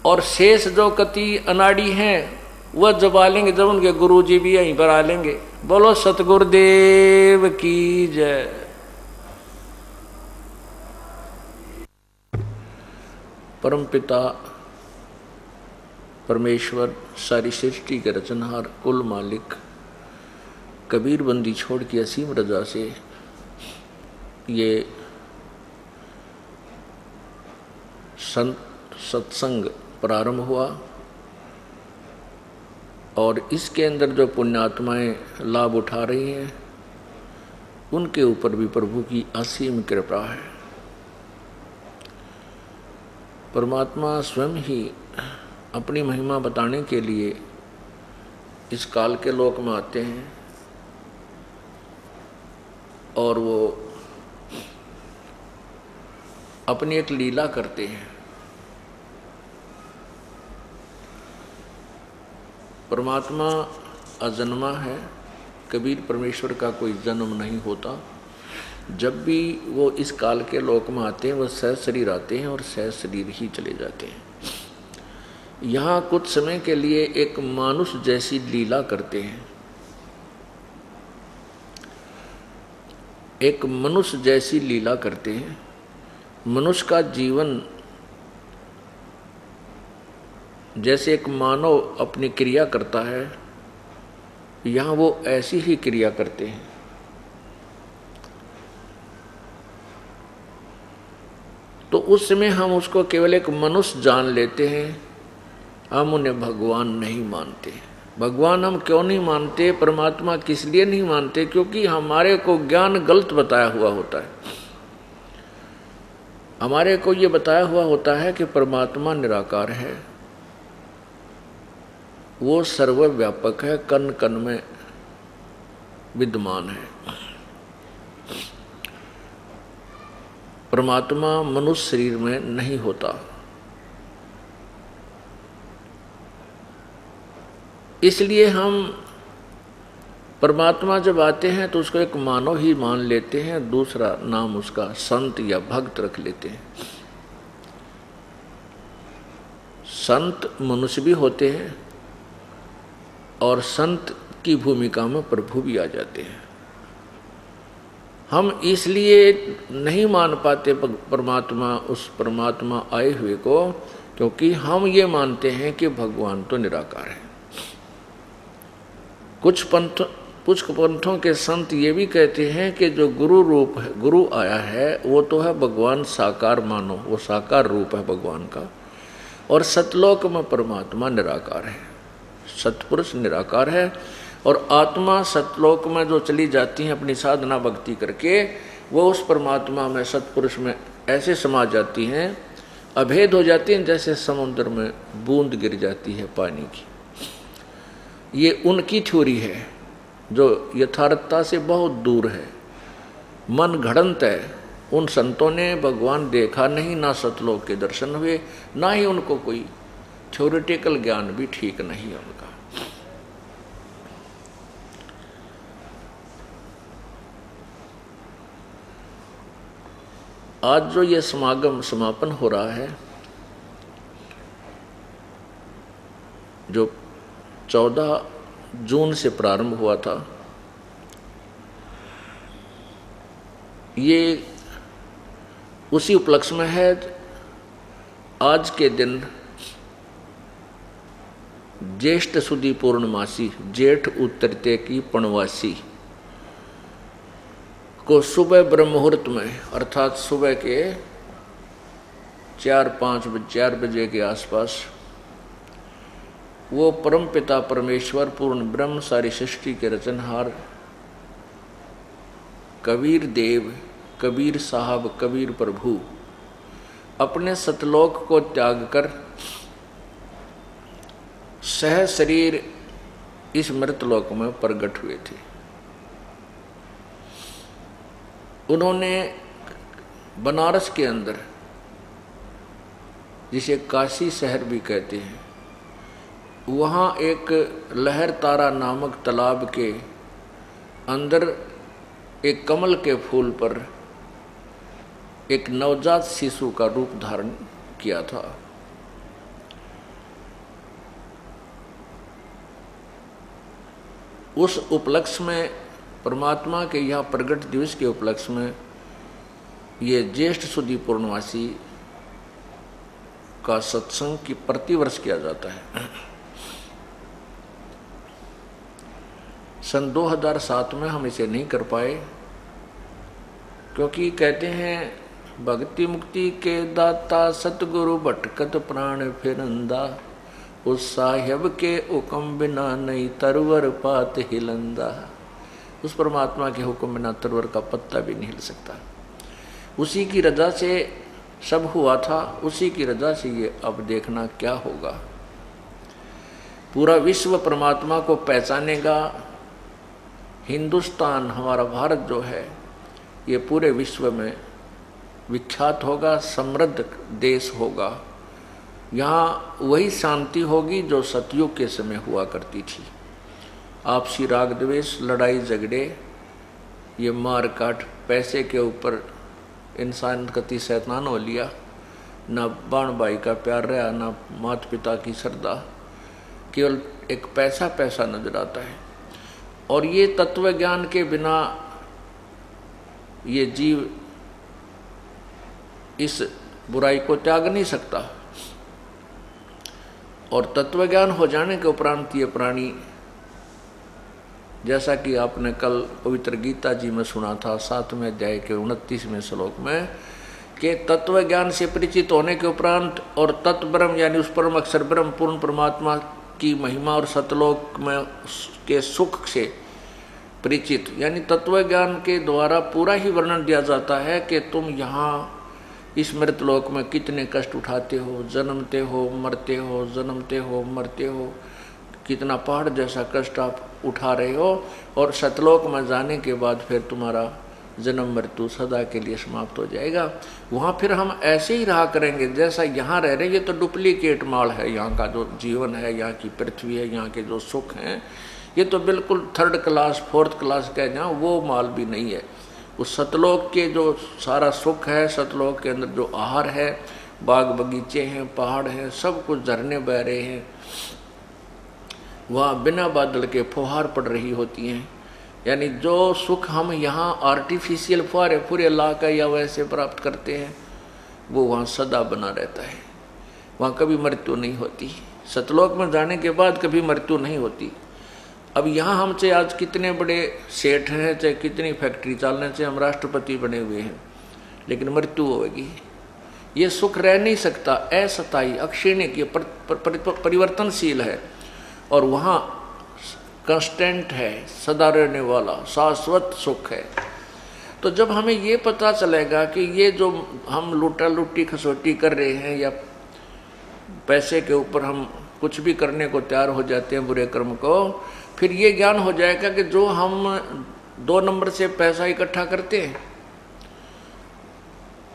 और शेष जो कति अनाड़ी हैं वह जब आ लेंगे, जब उनके गुरुजी भी यहीं पर आ लेंगे, बोलो सतगुरुदेव की जय। परमपिता परमेश्वर, सारी सृष्टि के रचनहार, कुल मालिक, कबीर बंदी छोड़ की असीम रजा से ये सत्संग प्रारंभ हुआ और इसके अंदर जो पुण्यात्माएं लाभ उठा रही हैं उनके ऊपर भी प्रभु की असीम कृपा है। परमात्मा स्वयं ही अपनी महिमा बताने के लिए इस काल के लोक में आते हैं और वो अपनी एक लीला करते हैं। परमात्मा अजन्मा है, कबीर परमेश्वर का कोई जन्म नहीं होता। जब भी वो इस काल के लोक में आते हैं वो सहज शरीर आते हैं और सहज शरीर ही चले जाते हैं। यहाँ कुछ समय के लिए एक मानुष जैसी लीला करते हैं, एक मनुष्य जैसी लीला करते हैं। मनुष्य का जीवन जैसे एक मानव अपनी क्रिया करता है, यहाँ वो ऐसी ही क्रिया करते हैं। तो उस समय हम उसको केवल एक मनुष्य जान लेते हैं, हम उन्हें भगवान नहीं मानते। भगवान हम क्यों नहीं मानते, परमात्मा किस लिए नहीं मानते? क्योंकि हमारे को ज्ञान गलत बताया हुआ होता है। हमारे को ये बताया हुआ होता है कि परमात्मा निराकार है, वो सर्वव्यापक है, कण कण में विद्यमान है। परमात्मा मनुष्य शरीर में नहीं होता। इसलिए हम परमात्मा जब आते हैं तो उसको एक मानव ही मान लेते हैं, दूसरा नाम उसका संत या भक्त रख लेते हैं। संत मनुष्य भी होते हैं और संत की भूमिका में प्रभु भी आ जाते हैं। हम इसलिए नहीं मान पाते परमात्मा, उस परमात्मा आए हुए को, क्योंकि हम ये मानते हैं कि भगवान तो निराकार है। कुछ पंथों के संत ये भी कहते हैं कि जो गुरु रूप है, गुरु आया है, वो तो है भगवान साकार मानो, वो साकार रूप है भगवान का। और सतलोक में परमात्मा निराकार है, सतपुरुष निराकार है। और आत्मा सतलोक में जो चली जाती हैं अपनी साधना भक्ति करके, वो उस परमात्मा में, सतपुरुष में ऐसे समा जाती हैं, अभेद हो जाती हैं, जैसे समुद्र में बूंद गिर जाती है पानी की। ये उनकी थ्योरी है जो यथार्थता से बहुत दूर है, मन घड़ंत है। उन संतों ने भगवान देखा नहीं, ना सतलोक के दर्शन हुए, ना ही उनको कोई थ्योरेटिकल ज्ञान भी ठीक नहीं है उनका। आज जो ये समापन हो रहा है, जो 14 जून से प्रारंभ हुआ था, ये उसी उपलक्ष्य में है। आज के दिन ज्येष्ठ सुदी पूर्णमासी, जेठ उतरते की पूर्णवासी को सुबह ब्रह्म मुहूर्त में, अर्थात सुबह के 4 बजे के आसपास, वो परम पिता परमेश्वर पूर्ण ब्रह्म, सारी सृष्टि के रचनहार कबीर देव, कबीर साहब, कबीर प्रभु अपने सतलोक को त्याग कर सह शरीर इस मृतलोक में प्रकट हुए थे। उन्होंने बनारस के अंदर, जिसे काशी शहर भी कहते हैं, वहाँ एक लहर तारा नामक तालाब के अंदर एक कमल के फूल पर एक नवजात शिशु का रूप धारण किया था। उस उपलक्ष्य में, परमात्मा के यहाँ प्रगट दिवस के उपलक्ष्य में, ये ज्येष्ठ सुदी पूर्णमासी का सत्संग की प्रतिवर्ष किया जाता है। सन 2007 में हम इसे नहीं कर पाए, क्योंकि कहते हैं भक्ति मुक्ति के दाता सतगुरु भटकत प्राण फिरंदा, उस साहिब के हुक्म बिना नहीं तरवर पात हिलंदा। उस परमात्मा के हुक्म बिना तरवर का पत्ता भी नहीं हिल सकता। उसी की रजा से सब हुआ था, उसी की रजा से ये अब देखना क्या होगा। पूरा विश्व परमात्मा को पहचानेगा। हिंदुस्तान, हमारा भारत जो है, ये पूरे विश्व में विख्यात होगा, समृद्ध देश होगा। यहाँ वही शांति होगी जो सतयुग के समय हुआ करती थी। आपसी राग द्वेष, लड़ाई झगड़े, ये मार काट, पैसे के ऊपर इंसान कति शैतान हो लिया। ना बाण भाई का प्यार रहा, ना माता पिता की श्रद्धा, केवल एक पैसा पैसा नजर आता है। और ये तत्व ज्ञान के बिना ये जीव इस बुराई को त्याग नहीं सकता। और तत्व ज्ञान हो जाने के उपरांत ये प्राणी, जैसा कि आपने कल पवित्र गीता जी में सुना था 7वें अध्याय के 29वें श्लोक में, कि तत्व ज्ञान से परिचित होने के उपरांत और तत्व ब्रह्म यानी उस परम अक्षर ब्रह्म पूर्ण परमात्मा की महिमा और सतलोक में के सुख से परिचित, यानी तत्व ज्ञान के द्वारा पूरा ही वर्णन दिया जाता है कि तुम यहाँ इस मृतलोक में कितने कष्ट उठाते हो, जन्मते हो, मरते हो, जन्मते हो, मरते हो, कितना पहाड़ जैसा कष्ट आप उठा रहे हो। और सतलोक में जाने के बाद फिर तुम्हारा जन्म मृत्यु सदा के लिए समाप्त हो जाएगा। वहाँ फिर हम ऐसे ही रहा करेंगे जैसा यहाँ रह रहे। ये तो डुप्लीकेट माल है, यहाँ का जो जीवन है, यहाँ की पृथ्वी है, यहाँ के जो सुख हैं, ये तो बिल्कुल 3rd क्लास 4th क्लास कह जाओ, वो माल भी नहीं है। उस सतलोक के जो सारा सुख है, सतलोक के अंदर जो आहार है, बाग बगीचे हैं, पहाड़ हैं, सब कुछ झरने बह रहे हैं, वहाँ बिना बादल के फुहार पड़ रही होती हैं। यानी जो सुख हम यहाँ आर्टिफिशियल फुहारे पूरे लाकर या वैसे प्राप्त करते हैं, वो वहाँ सदा बना रहता है। वहाँ कभी मृत्यु नहीं होती। सतलोक में जाने के बाद कभी मृत्यु नहीं होती। अब यहाँ हमसे आज कितने बड़े सेठ हैं, चाहे कितनी फैक्ट्री चलने से हम राष्ट्रपति बने हुए हैं, लेकिन मृत्यु होगी। ये सुख रह नहीं सकता, अस्थायी अक्षीण की परिवर्तनशील है। और वहाँ कांस्टेंट है, सदा रहने वाला शाश्वत सुख है। तो जब हमें ये पता चलेगा कि ये जो हम लूटा लुट्टी खसोटी कर रहे हैं या पैसे के ऊपर हम कुछ भी करने को तैयार हो जाते हैं बुरे कर्म को, फिर ये ज्ञान हो जाएगा कि जो हम 2 नंबर से पैसा इकट्ठा करते हैं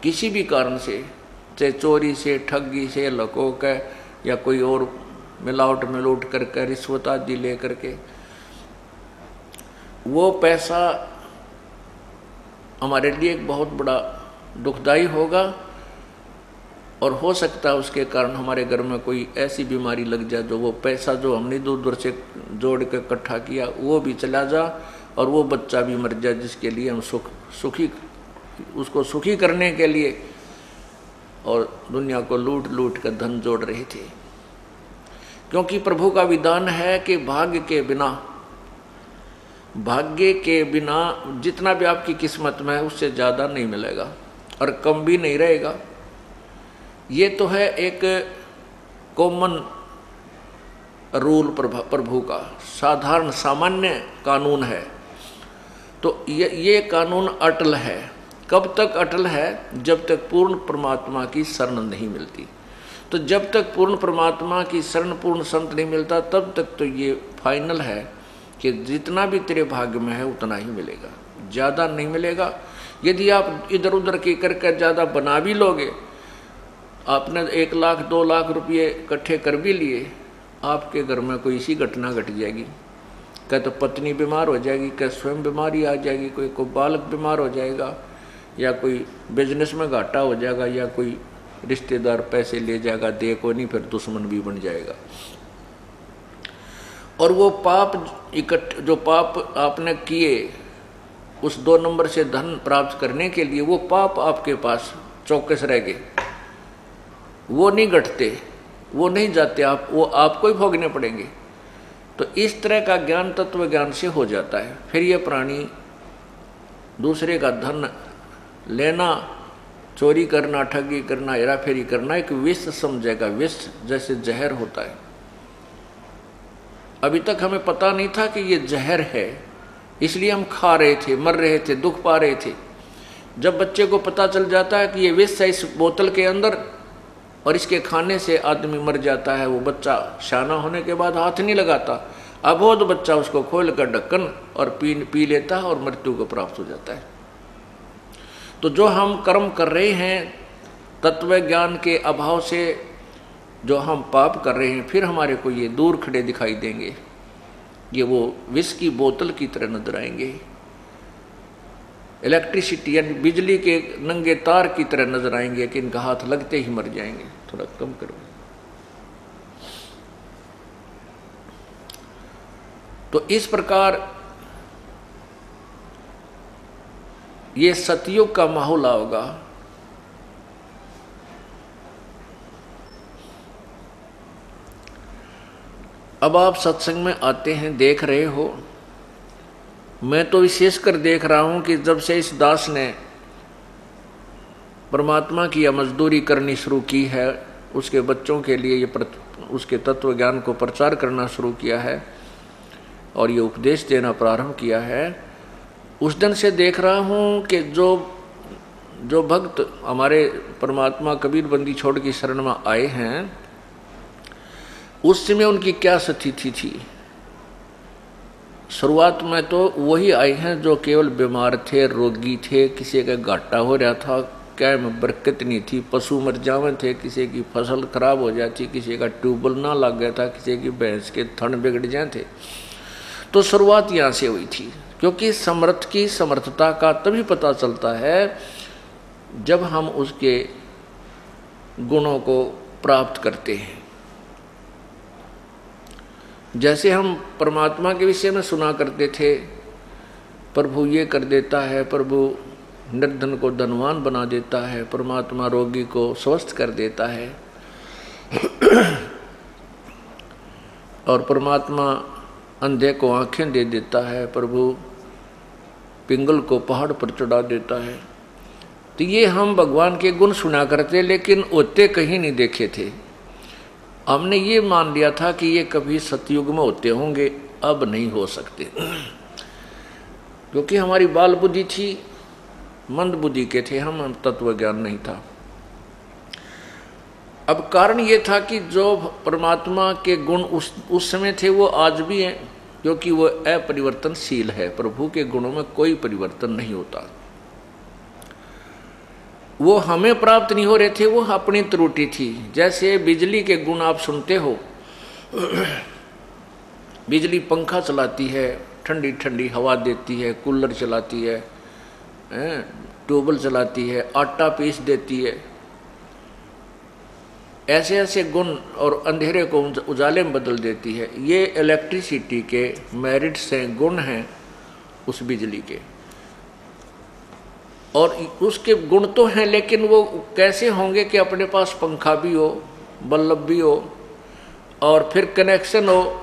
किसी भी कारण से, चाहे चोरी से, ठगी से, लकोक या कोई और मिलावट मिलूट करके, रिश्वत आदि ले करके, वो पैसा हमारे लिए एक बहुत बड़ा दुखदाई होगा। और हो सकता है उसके कारण हमारे घर में कोई ऐसी बीमारी लग जाए जो वो पैसा जो हमने दूर दूर से जोड़ के इकट्ठा किया वो भी चला जा, और वो बच्चा भी मर जाए जिसके लिए हम उसको सुखी करने के लिए और दुनिया को लूट लूट कर धन जोड़ रहे थे। क्योंकि प्रभु का विधान है कि भाग्य के बिना जितना भी आपकी किस्मत में है उससे ज़्यादा नहीं मिलेगा और कम भी नहीं रहेगा। ये तो है एक कॉमन रूल प्रभु का, साधारण सामान्य कानून है। तो ये कानून अटल है। कब तक अटल है? जब तक पूर्ण परमात्मा की शरण नहीं मिलती। तो जब तक पूर्ण परमात्मा की शरण, पूर्ण संत नहीं मिलता, तब तक तो ये फाइनल है कि जितना भी तेरे भाग्य में है उतना ही मिलेगा, ज़्यादा नहीं मिलेगा। यदि आप इधर उधर की करके ज़्यादा बना भी लोगे, आपने 1 लाख 2 लाख रुपये इकट्ठे कर भी लिए, आपके घर में कोई इसी घटना घट जाएगी। क्या तो पत्नी बीमार हो जाएगी, क्या स्वयं बीमारी आ जाएगी, कोई बालक बीमार हो जाएगा, या कोई बिजनेस में घाटा हो जाएगा, या कोई रिश्तेदार पैसे ले जाएगा, दे को नहीं, फिर दुश्मन भी बन जाएगा। और वो पाप जो पाप आपने किए उस 2 नंबर से धन प्राप्त करने के लिए, वो पाप आपके पास चौकस रह गए, वो नहीं घटते, वो नहीं जाते, वो आपको ही भोगने पड़ेंगे। तो इस तरह का ज्ञान तत्व ज्ञान से हो जाता है। फिर ये प्राणी दूसरे का धन लेना, चोरी करना, ठगी करना, हेराफेरी करना एक विष समझेगा। विष जैसे जहर होता है। अभी तक हमें पता नहीं था कि ये जहर है, इसलिए हम खा रहे थे, मर रहे थे, दुख पा रहे थे। जब बच्चे को पता चल जाता है कि ये विष है इस बोतल के अंदर और इसके खाने से आदमी मर जाता है, वो बच्चा शाना होने के बाद हाथ नहीं लगाता। अबोध बच्चा उसको खोल कर ढक्कन और पी लेता है और मृत्यु को प्राप्त हो जाता है। तो जो हम कर्म कर रहे हैं तत्व ज्ञान के अभाव से, जो हम पाप कर रहे हैं, फिर हमारे को ये दूर खड़े दिखाई देंगे, ये वो विष की बोतल की तरह नजर आएंगे, इलेक्ट्रिसिटी यानी बिजली के नंगे तार की तरह नजर आएंगे कि इनका हाथ लगते ही मर जाएंगे। थोड़ा कम करो। तो इस प्रकार ये सतयुग का माहौल होगा। अब आप सत्संग में आते हैं, देख रहे हो, मैं तो विशेषकर देख रहा हूं कि जब से इस दास ने परमात्मा की मजदूरी करनी शुरू की है, उसके बच्चों के लिए ये उसके तत्व ज्ञान को प्रचार करना शुरू किया है और ये उपदेश देना प्रारंभ किया है, उस दिन से देख रहा हूं कि जो भक्त हमारे परमात्मा कबीर बंदी छोड़ की शरण में आए हैं, उस समय उनकी क्या स्थिति थी। शुरुआत में तो वही आए हैं जो केवल बीमार थे, रोगी थे, किसी का घाटा हो रहा था, क्या में बरकत नहीं थी, पशु मर जावे थे, किसी की फसल खराब हो जाती, किसी का ट्यूबवेल ना लग गया था, किसी की भैंस के थन बिगड़ जाए थे। तो शुरुआत यहाँ से हुई थी, क्योंकि समर्थ की समर्थता का तभी पता चलता है जब हम उसके गुणों को प्राप्त करते हैं। जैसे हम परमात्मा के विषय में सुना करते थे, प्रभु ये कर देता है, प्रभु निर्धन को धनवान बना देता है, परमात्मा रोगी को स्वस्थ कर देता है और परमात्मा अंधे को आंखें दे देता है, प्रभु पिंगल को पहाड़ पर चढ़ा देता है। तो ये हम भगवान के गुण सुना करते, लेकिन होते कहीं नहीं देखे थे। हमने ये मान लिया था कि ये कभी सतयुग में होते होंगे, अब नहीं हो सकते, क्योंकि हमारी बाल बुद्धि थी, मंद बुद्धि के थे हम, तत्व ज्ञान नहीं था। अब कारण ये था कि जो परमात्मा के गुण उस समय थे वो आज भी हैं, क्योंकि वो अपरिवर्तनशील है। प्रभु के गुणों में कोई परिवर्तन नहीं होता। वो हमें प्राप्त नहीं हो रहे थे, वो अपनी त्रुटि थी। जैसे बिजली के गुण आप सुनते हो, बिजली पंखा चलाती है, ठंडी ठंडी हवा देती है, कूलर चलाती है, ट्यूबवेल चलाती है, आटा पीस देती है, ऐसे ऐसे गुण, और अंधेरे को उजाले में बदल देती है। ये इलेक्ट्रिसिटी के मेरिट्स हैं, गुण हैं उस बिजली के, और उसके गुण तो हैं, लेकिन वो कैसे होंगे कि अपने पास पंखा भी हो, बल्ब भी हो, और फिर कनेक्शन हो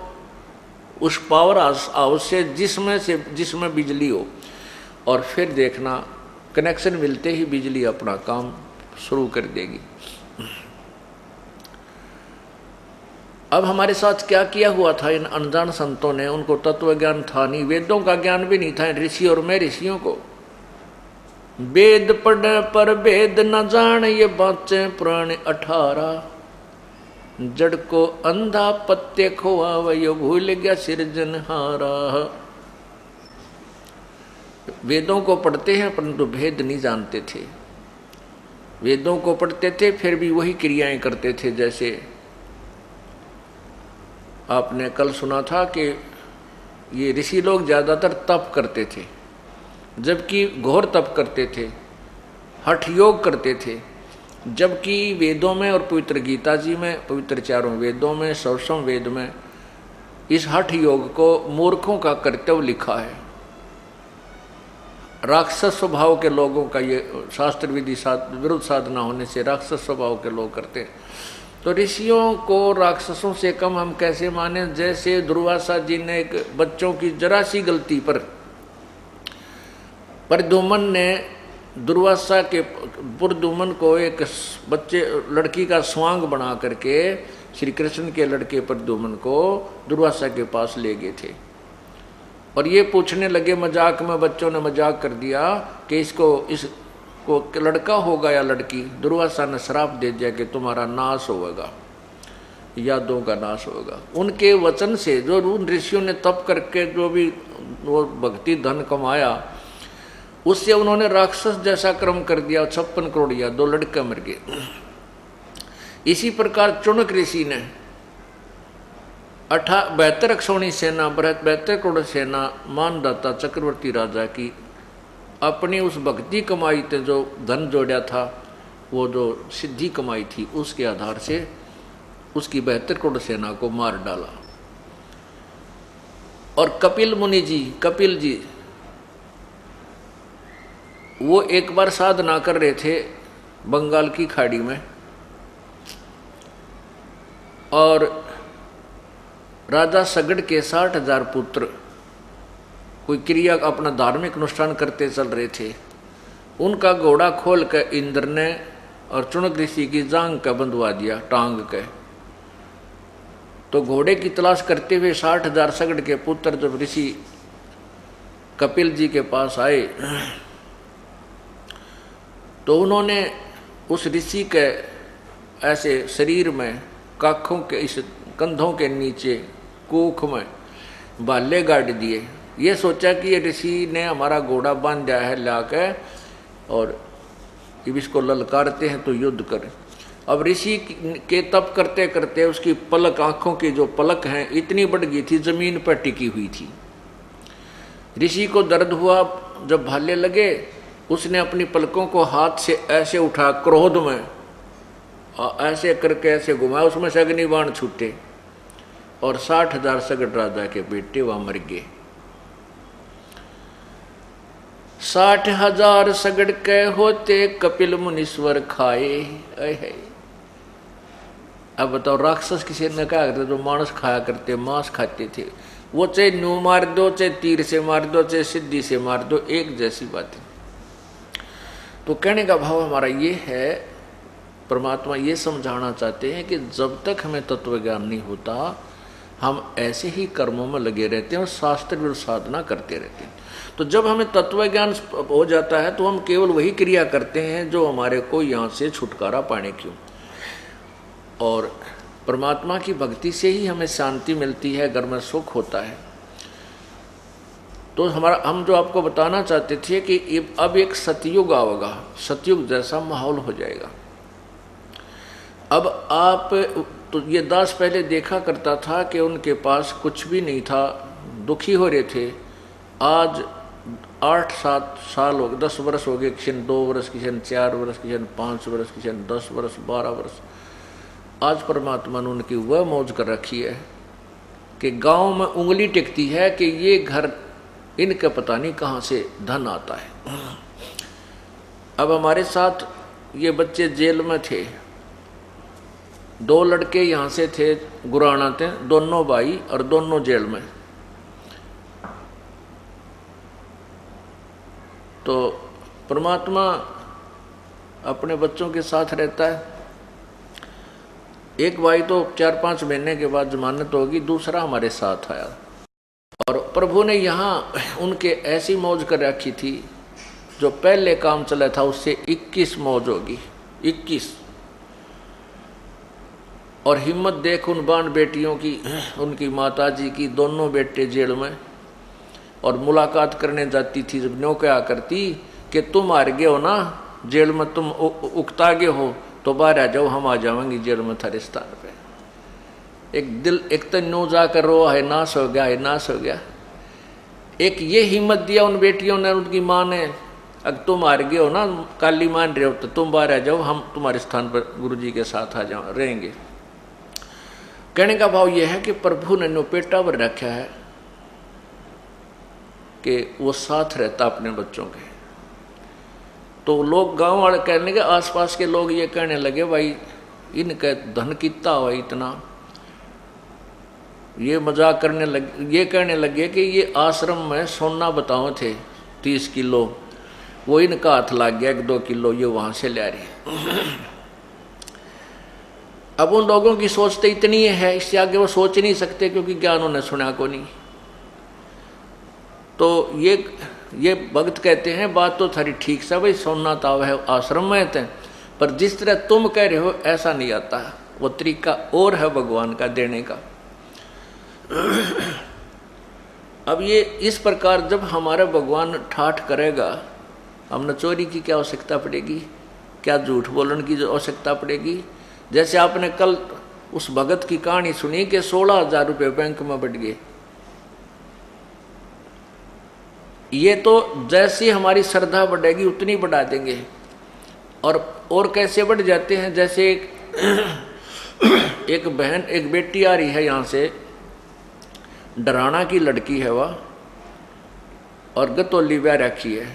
उस पावर हाउस से जिसमें बिजली हो, और फिर देखना कनेक्शन मिलते ही बिजली अपना काम शुरू कर देगी। अब हमारे साथ क्या किया हुआ था इन अनजान संतों ने? उनको तत्व ज्ञान था नहीं, वेदों का ज्ञान भी नहीं था। ऋषि और मैं ऋषियों को वेद पढ़े पर वेद न जान, ये बाचे पुराने 18। जड़ को अंधा पत्ते खोआ, वह भूल गया सिरजनहारा। वेदों को पढ़ते हैं परंतु भेद नहीं जानते थे। वेदों को पढ़ते थे फिर भी वही क्रियाएं करते थे। जैसे आपने कल सुना था कि ये ऋषि लोग ज़्यादातर तप करते थे, जबकि घोर तप करते थे, हठ योग करते थे। जबकि वेदों में और पवित्र गीता जी में, पवित्र चारों वेदों में, 100वें वेद में इस हठ योग को मूर्खों का कर्तव्य लिखा है। राक्षस स्वभाव के लोगों का ये शास्त्र विधि विरुद्ध साधना होने से राक्षस स्वभाव के लोग करते हैं। तो ऋषियों को राक्षसों से कम हम कैसे माने? जैसे दुर्वासा जी ने एक बच्चों की जरा सी गलती पर प्रद्युम्न ने दुर्वासा के प्रद्युम्न को एक बच्चे लड़की का स्वांग बना करके श्री कृष्ण के लड़के प्रद्युम्न को दुर्वासा के पास ले गए थे। और ये पूछने लगे मजाक में, बच्चों ने मजाक कर दिया कि इसको लड़का होगा या लड़की। दुर्वासा ने श्राप दे दिया कि तुम्हारा नाश होगा, यादों का नाश होगा। उनके वचन से जो उन ऋषियों ने तप करके जो भी वो भक्ति धन कमाया, उससे उन्होंने राक्षस जैसा कर्म कर दिया। 56 करोड़ या 2 लड़के मर गए। इसी प्रकार चुनक ऋषि ने 72 अक्षौणी सेना 72 करोड़ सेना मानदाता चक्रवर्ती राजा की अपनी उस भक्ति कमाई थे, जो धन जोड़ा था, वो जो सिद्धि कमाई थी, उसके आधार से उसकी 72 करोड़ सेना को मार डाला। और कपिल मुनि जी, कपिल जी, वो एक बार साधना कर रहे थे बंगाल की खाड़ी में, और राजा सगड़ के 60,000 पुत्र कोई क्रिया अपना धार्मिक अनुष्ठान करते चल रहे थे। उनका घोड़ा खोल कर इंद्र ने और चुनक ऋषि की जांग का बंधवा दिया, टांग के। तो घोड़े की तलाश करते हुए 60,000 सगड़ के पुत्र जब ऋषि कपिल जी के पास आए, तो उन्होंने उस ऋषि के ऐसे शरीर में काखों के इस कंधों के नीचे कोख में भाले गाड़ दिए। ये सोचा कि ये ऋषि ने हमारा घोड़ा बांध दिया है लाके, और अब इसको ललकारते हैं तो युद्ध करें। अब ऋषि के तप करते करते उसकी पलक, आंखों की जो पलक हैं, इतनी बढ़ गई थी, जमीन पर टिकी हुई थी। ऋषि को दर्द हुआ, जब भाले लगे उसने अपनी पलकों को हाथ से ऐसे उठा, क्रोध में ऐसे करके ऐसे घुमाया, उसमें से अग्निबाण छूटे और 60,000 सगड़ राजा के बेटे वहां मर गए। 60,000 सगड़ के होते कपिल मुनीश्वर खाए। अब बताओ, राक्षस किसी ने क्या करते? जो मांस खाया करते, मांस खाते थे, वो चाहे न्यू मार दो, चाहे तीर से मार दो, चाहे सिद्धि से मार दो, एक जैसी बात है। तो कहने का भाव हमारा ये है, परमात्मा ये समझाना चाहते हैं कि जब तक हमें तत्व ज्ञान नहीं होता, हम ऐसे ही कर्मों में लगे रहते हैं और शास्त्र विरुद्ध साधना करते रहते हैं। तो जब हमें तत्व ज्ञान हो जाता है तो हम केवल वही क्रिया करते हैं जो हमारे को यहाँ से छुटकारा पाने क्यों। और परमात्मा की भक्ति से ही हमें शांति मिलती है, घर में सुख होता है। तो हम जो आपको बताना चाहते थे कि अब एक सतयुग आएगा, सतयुग जैसा माहौल हो जाएगा। अब आप तो ये दास पहले देखा करता था कि उनके पास कुछ भी नहीं था, दुखी हो रहे थे। आज 8-7 साल हो गए, 10 वर्ष हो गए, किसी ने 2 वर्ष, किसी ने 4 वर्ष, किसी ने 5 वर्ष, किसी ने 10 वर्ष, 12 वर्ष। आज परमात्मा ने उनकी वह मौज कर रखी है कि गांव में उंगली टिकती है कि ये घर इनके पता नहीं कहाँ से धन आता है। अब हमारे साथ ये बच्चे जेल में थे, 2 लड़के यहाँ से थे, गुराना थे, दोनों भाई और दोनों जेल में। तो परमात्मा अपने बच्चों के साथ रहता है। एक भाई तो 4-5 महीने के बाद जमानत होगी, दूसरा हमारे साथ आया। और प्रभु ने यहाँ उनके ऐसी मौज कर रखी थी, जो पहले काम चला था उससे 21 मौज होगी, 21। और हिम्मत देख उन बाण बेटियों की, उनकी माताजी की, दोनों बेटे जेल में। और मुलाकात करने जाती थी, जब न्यों क्या करती कि तुम हार गए हो ना जेल में, तुम उकता गए हो, तो बाहर आ जाओ, हम आ जाएंगे जेल में थारे स्थान पे। एक तो न्यों जाकर रो, है नाश हो गया, है नाश हो गया। एक ये हिम्मत दिया उन बेटियों ने, उनकी माँ ने, अगर तुम हार गए हो ना, काली मान रहे हो, तो तुम बाहर आ जाओ, हम तुम्हारे स्थान पर गुरुजी के साथ आ जाओ, रहेंगे। कहने का भाव यह है कि प्रभु ने नो पेटा पर रखा है कि वो साथ रहता अपने बच्चों के। तो लोग गांव वाले कहने लगे, आसपास के लोग ये कहने लगे, भाई इनका धन कितना हुआ इतना, ये मजाक करने लगे, ये कहने लगे कि ये आश्रम में सोना बताओ थे 30 किलो, वो इनका हाथ लग गया 1-2 किलो ये वहां से ले रही। अब उन लोगों की सोच तो इतनी है, इससे आगे वो सोच ही नहीं सकते क्योंकि ज्ञान उन्हें सुना को नहीं। तो ये भक्त कहते हैं बात तो थारी ठीक से भाई, सोना ताव है आश्रम में थे, पर जिस तरह तुम कह रहे हो ऐसा नहीं आता, वो तरीका और है भगवान का देने का। अब ये इस प्रकार जब हमारा भगवान ठाठ करेगा, हमने चोरी की क्या आवश्यकता पड़ेगी, क्या झूठ बोलने की आवश्यकता पड़ेगी। जैसे आपने कल उस भगत की कहानी सुनी कि 16,000 रुपये बैंक में बढ़ गए। ये तो जैसी हमारी श्रद्धा बढ़ेगी उतनी बढ़ा देंगे। और कैसे बढ़ जाते हैं, जैसे एक बहन, एक बेटी आ रही है यहाँ से, डराना की लड़की है वह, और गतौली ब्याह रखी है,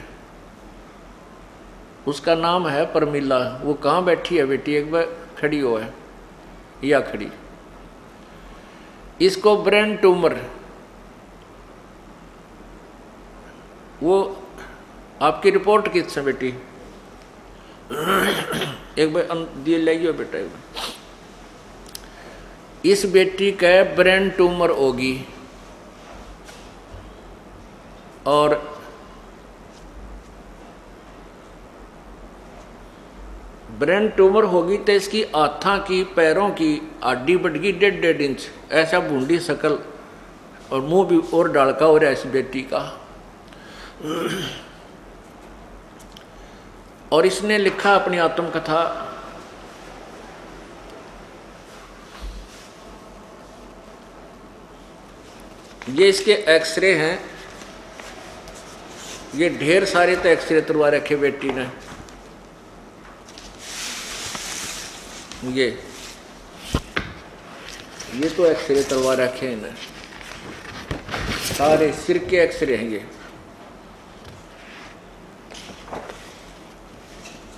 उसका नाम है परमिला। वो कहाँ बैठी है बेटी, एक बार खड़ी हो है या खड़ी, इसको ब्रेन ट्यूमर, वो आपकी रिपोर्ट किस है बेटी, एक बार दिए लाइए बेटा, एक बार। इस बेटी का ब्रेन ट्यूमर होगी, और ब्रेन ट्यूमर होगी तो इसकी हाथों की पैरों की हड्डी बढ़ गई 1.5 इंच, ऐसा बूंदी शकल, और मुंह भी और डालका हो रहा है इस बेटी का। और इसने लिखा अपनी आत्मकथा, ये इसके एक्सरे हैं, ये ढेर सारे तो एक्सरे तुरवा रखे बेटी ने। ये तो एक्सरे तुरवा रखे हैं इन्हें, सारे सिर के एक्सरे हैं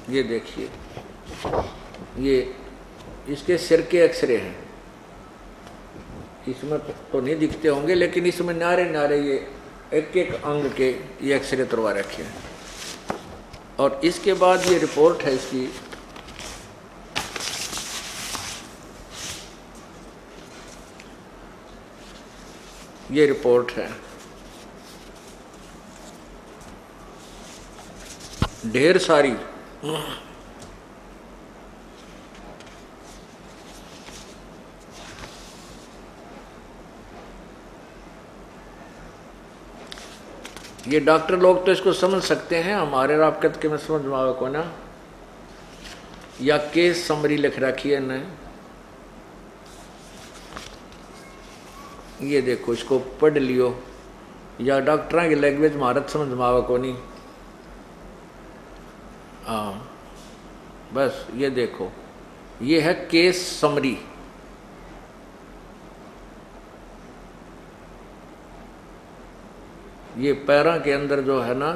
ये देखिए, ये इसके सिर के एक्सरे हैं। इसमें तो नहीं दिखते होंगे, लेकिन इसमें नारे नारे ये एक एक अंग के ये एक्सरे तुरवा रखे हैं। और इसके बाद ये रिपोर्ट है इसकी, ये रिपोर्ट है, ढेर सारी। ये डॉक्टर लोग तो इसको समझ सकते हैं, हमारे रापकत के में समझ में को ना, या केस समरी लिख रखी है ना, ये देखो इसको पढ़ लियो, या डॉक्टर की लैंग्वेज महारत समझ में आवे को नहीं। हाँ बस ये देखो, ये है केस समरी। ये पैरों के अंदर जो है ना,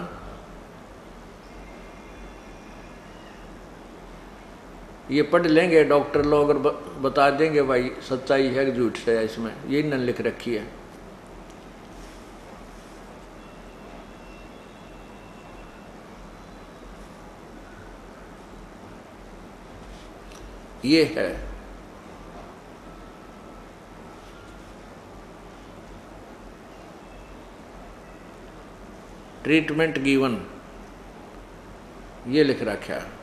ये पढ़ लेंगे डॉक्टर लोग और बता देंगे भाई सच्चाई है कि झूठ है इसमें, यही न लिख रखी है। ये है ट्रीटमेंट गिवन, ये लिख रखा है।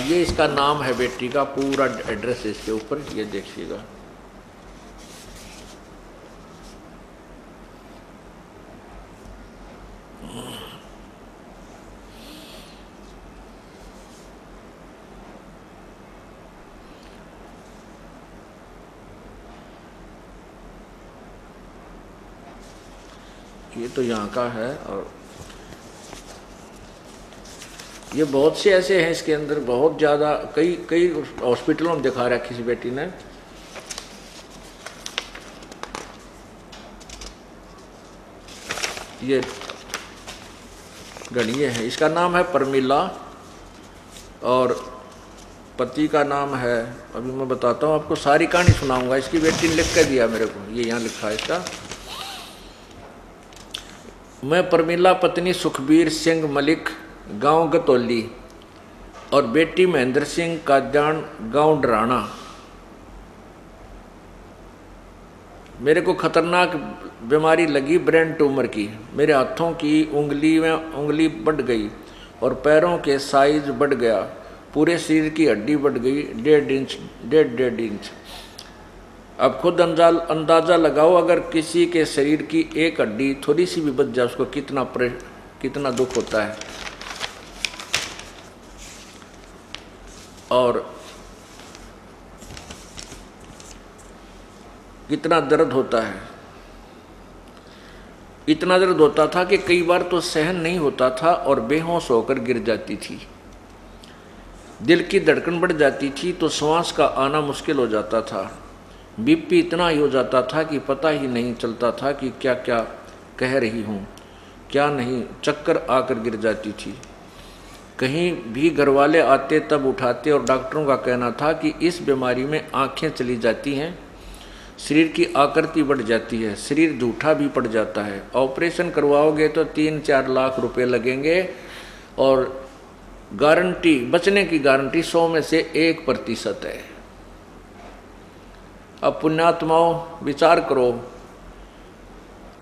ये इसका नाम है बेटी का, पूरा एड्रेस इसके ऊपर, ये देखिएगा। ये तो यहाँ का है, और ये बहुत से ऐसे हैं इसके अंदर, बहुत ज़्यादा, कई कई हॉस्पिटलों में दिखा रहा है किसी बेटी ने। ये गणिये है, इसका नाम है परमिला और पति का नाम है, अभी मैं बताता हूँ आपको, सारी कहानी सुनाऊंगा। इसकी बेटी ने लिख कर दिया मेरे को, ये यहाँ लिखा है इसका। मैं परमिला पत्नी सुखबीर सिंह मलिक, गांव गतौली, और बेटी महेंद्र सिंह काजान, गांव डराना। मेरे को खतरनाक बीमारी लगी ब्रेन ट्यूमर की। मेरे हाथों की उंगली में उंगली बढ़ गई और पैरों के साइज बढ़ गया। पूरे शरीर की हड्डी बढ़ गई 1.5 इंच। अब खुद अंदाज़ा लगाओ, अगर किसी के शरीर की एक हड्डी थोड़ी सी भी बच जाए, उसको कितना दुख होता है और कितना दर्द होता है। इतना दर्द होता था कि कई बार तो सहन नहीं होता था और बेहोश होकर गिर जाती थी। दिल की धड़कन बढ़ जाती थी तो श्वास का आना मुश्किल हो जाता था। बीपी इतना ही हो जाता था कि पता ही नहीं चलता था कि क्या क्या कह रही हूँ, क्या नहीं। चक्कर आकर गिर जाती थी। कहीं भी घरवाले आते तब उठाते और डॉक्टरों का कहना था कि इस बीमारी में आँखें चली जाती हैं, शरीर की आकृति बढ़ जाती है, शरीर झूठा भी पड़ जाता है। ऑपरेशन करवाओगे तो 3-4 लाख रुपए लगेंगे और गारंटी, बचने की गारंटी 100 में से 1% है। अब पुण्यात्माओं विचार करो,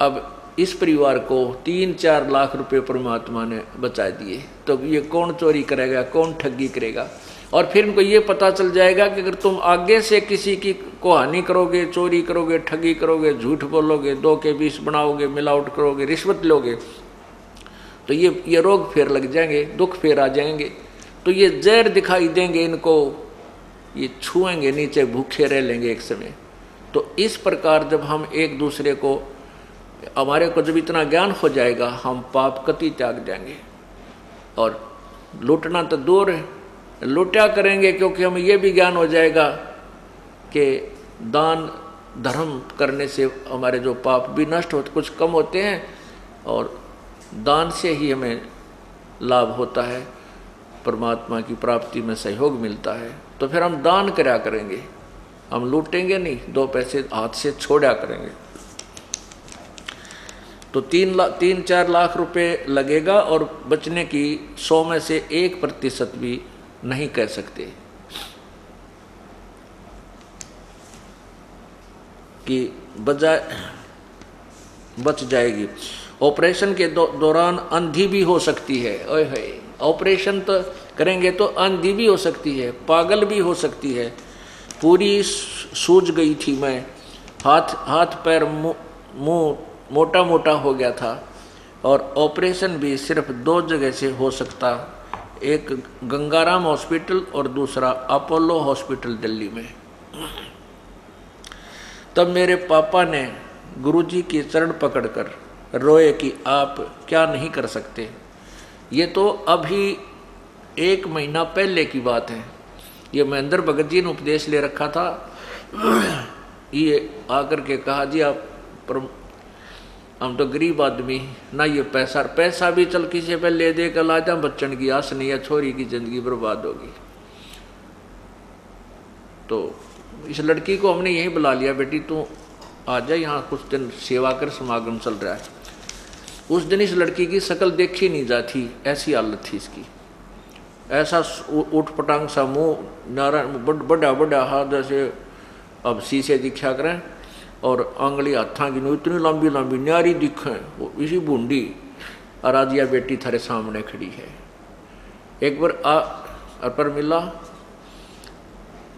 अब इस परिवार को 3-4 लाख रुपए परमात्मा ने बचा दिए, तो ये कौन चोरी करेगा, कौन ठगी करेगा। और फिर इनको ये पता चल जाएगा कि अगर तुम आगे से किसी की को हानि करोगे, चोरी करोगे, ठगी करोगे, झूठ बोलोगे, 2 के 20 बनाओगे, मिलावट करोगे, रिश्वत लोगे, तो ये रोग फिर लग जाएंगे, दुख फिर आ जाएंगे। तो ये जहर दिखाई देंगे इनको, ये छुएंगे नीचे, भूखे रह लेंगे एक समय। तो इस प्रकार जब हम एक दूसरे को, हमारे को जब इतना ज्ञान हो जाएगा, हम पाप कति त्याग जाएंगे और लूटना तो दूर है, लूटा करेंगे, क्योंकि हमें ये भी ज्ञान हो जाएगा कि दान धर्म करने से हमारे जो पाप भी नष्ट होते, कुछ कम होते हैं और दान से ही हमें लाभ होता है, परमात्मा की प्राप्ति में सहयोग मिलता है। तो फिर हम दान करा करेंगे, हम लूटेंगे नहीं, 2 पैसे हाथ से छोड़ा करेंगे। तो 3-4 लाख रुपए लगेगा और बचने की 100 में से 1% भी नहीं कह सकते कि बच जाएगी। ऑपरेशन के दौरान अंधी भी हो सकती है। ओए होए, ऑपरेशन तो करेंगे तो अंधी भी हो सकती है, पागल भी हो सकती है। पूरी सूज गई थी मैं, हाथ पैर मुंह मोटा मोटा हो गया था और ऑपरेशन भी सिर्फ 2 जगह से हो सकता, एक गंगाराम हॉस्पिटल और दूसरा अपोलो हॉस्पिटल दिल्ली में। तब मेरे पापा ने गुरुजी के चरण पकड़कर रोए कि आप क्या नहीं कर सकते। ये तो अभी 1 महीना पहले की बात है। ये महेंद्र भगत जी ने उपदेश ले रखा था। ये आकर के कहा, जी आप हम तो गरीब आदमी ना, ये पैसा भी चल किसी पे ले दे कर ला जा, बच्चन की आस नहीं है, छोरी की जिंदगी बर्बाद होगी। तो इस लड़की को हमने यही बुला लिया, बेटी तू आ जा, यहाँ कुछ दिन सेवा कर, समागम चल रहा है। उस दिन इस लड़की की शक्ल देखी नहीं जाती, ऐसी हालत थी इसकी। ऐसा उठ पटांग सा मुँह, नारा बड़ा हाथ जैसे अब शीशे दिखा करें और आंगली हाथा की इतनी लंबी लंबी न्यारी दिखें, इसी बूंदी। और आज यह बेटी थारे सामने खड़ी है। एक बार पर मिला,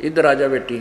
इधर आजा बेटी।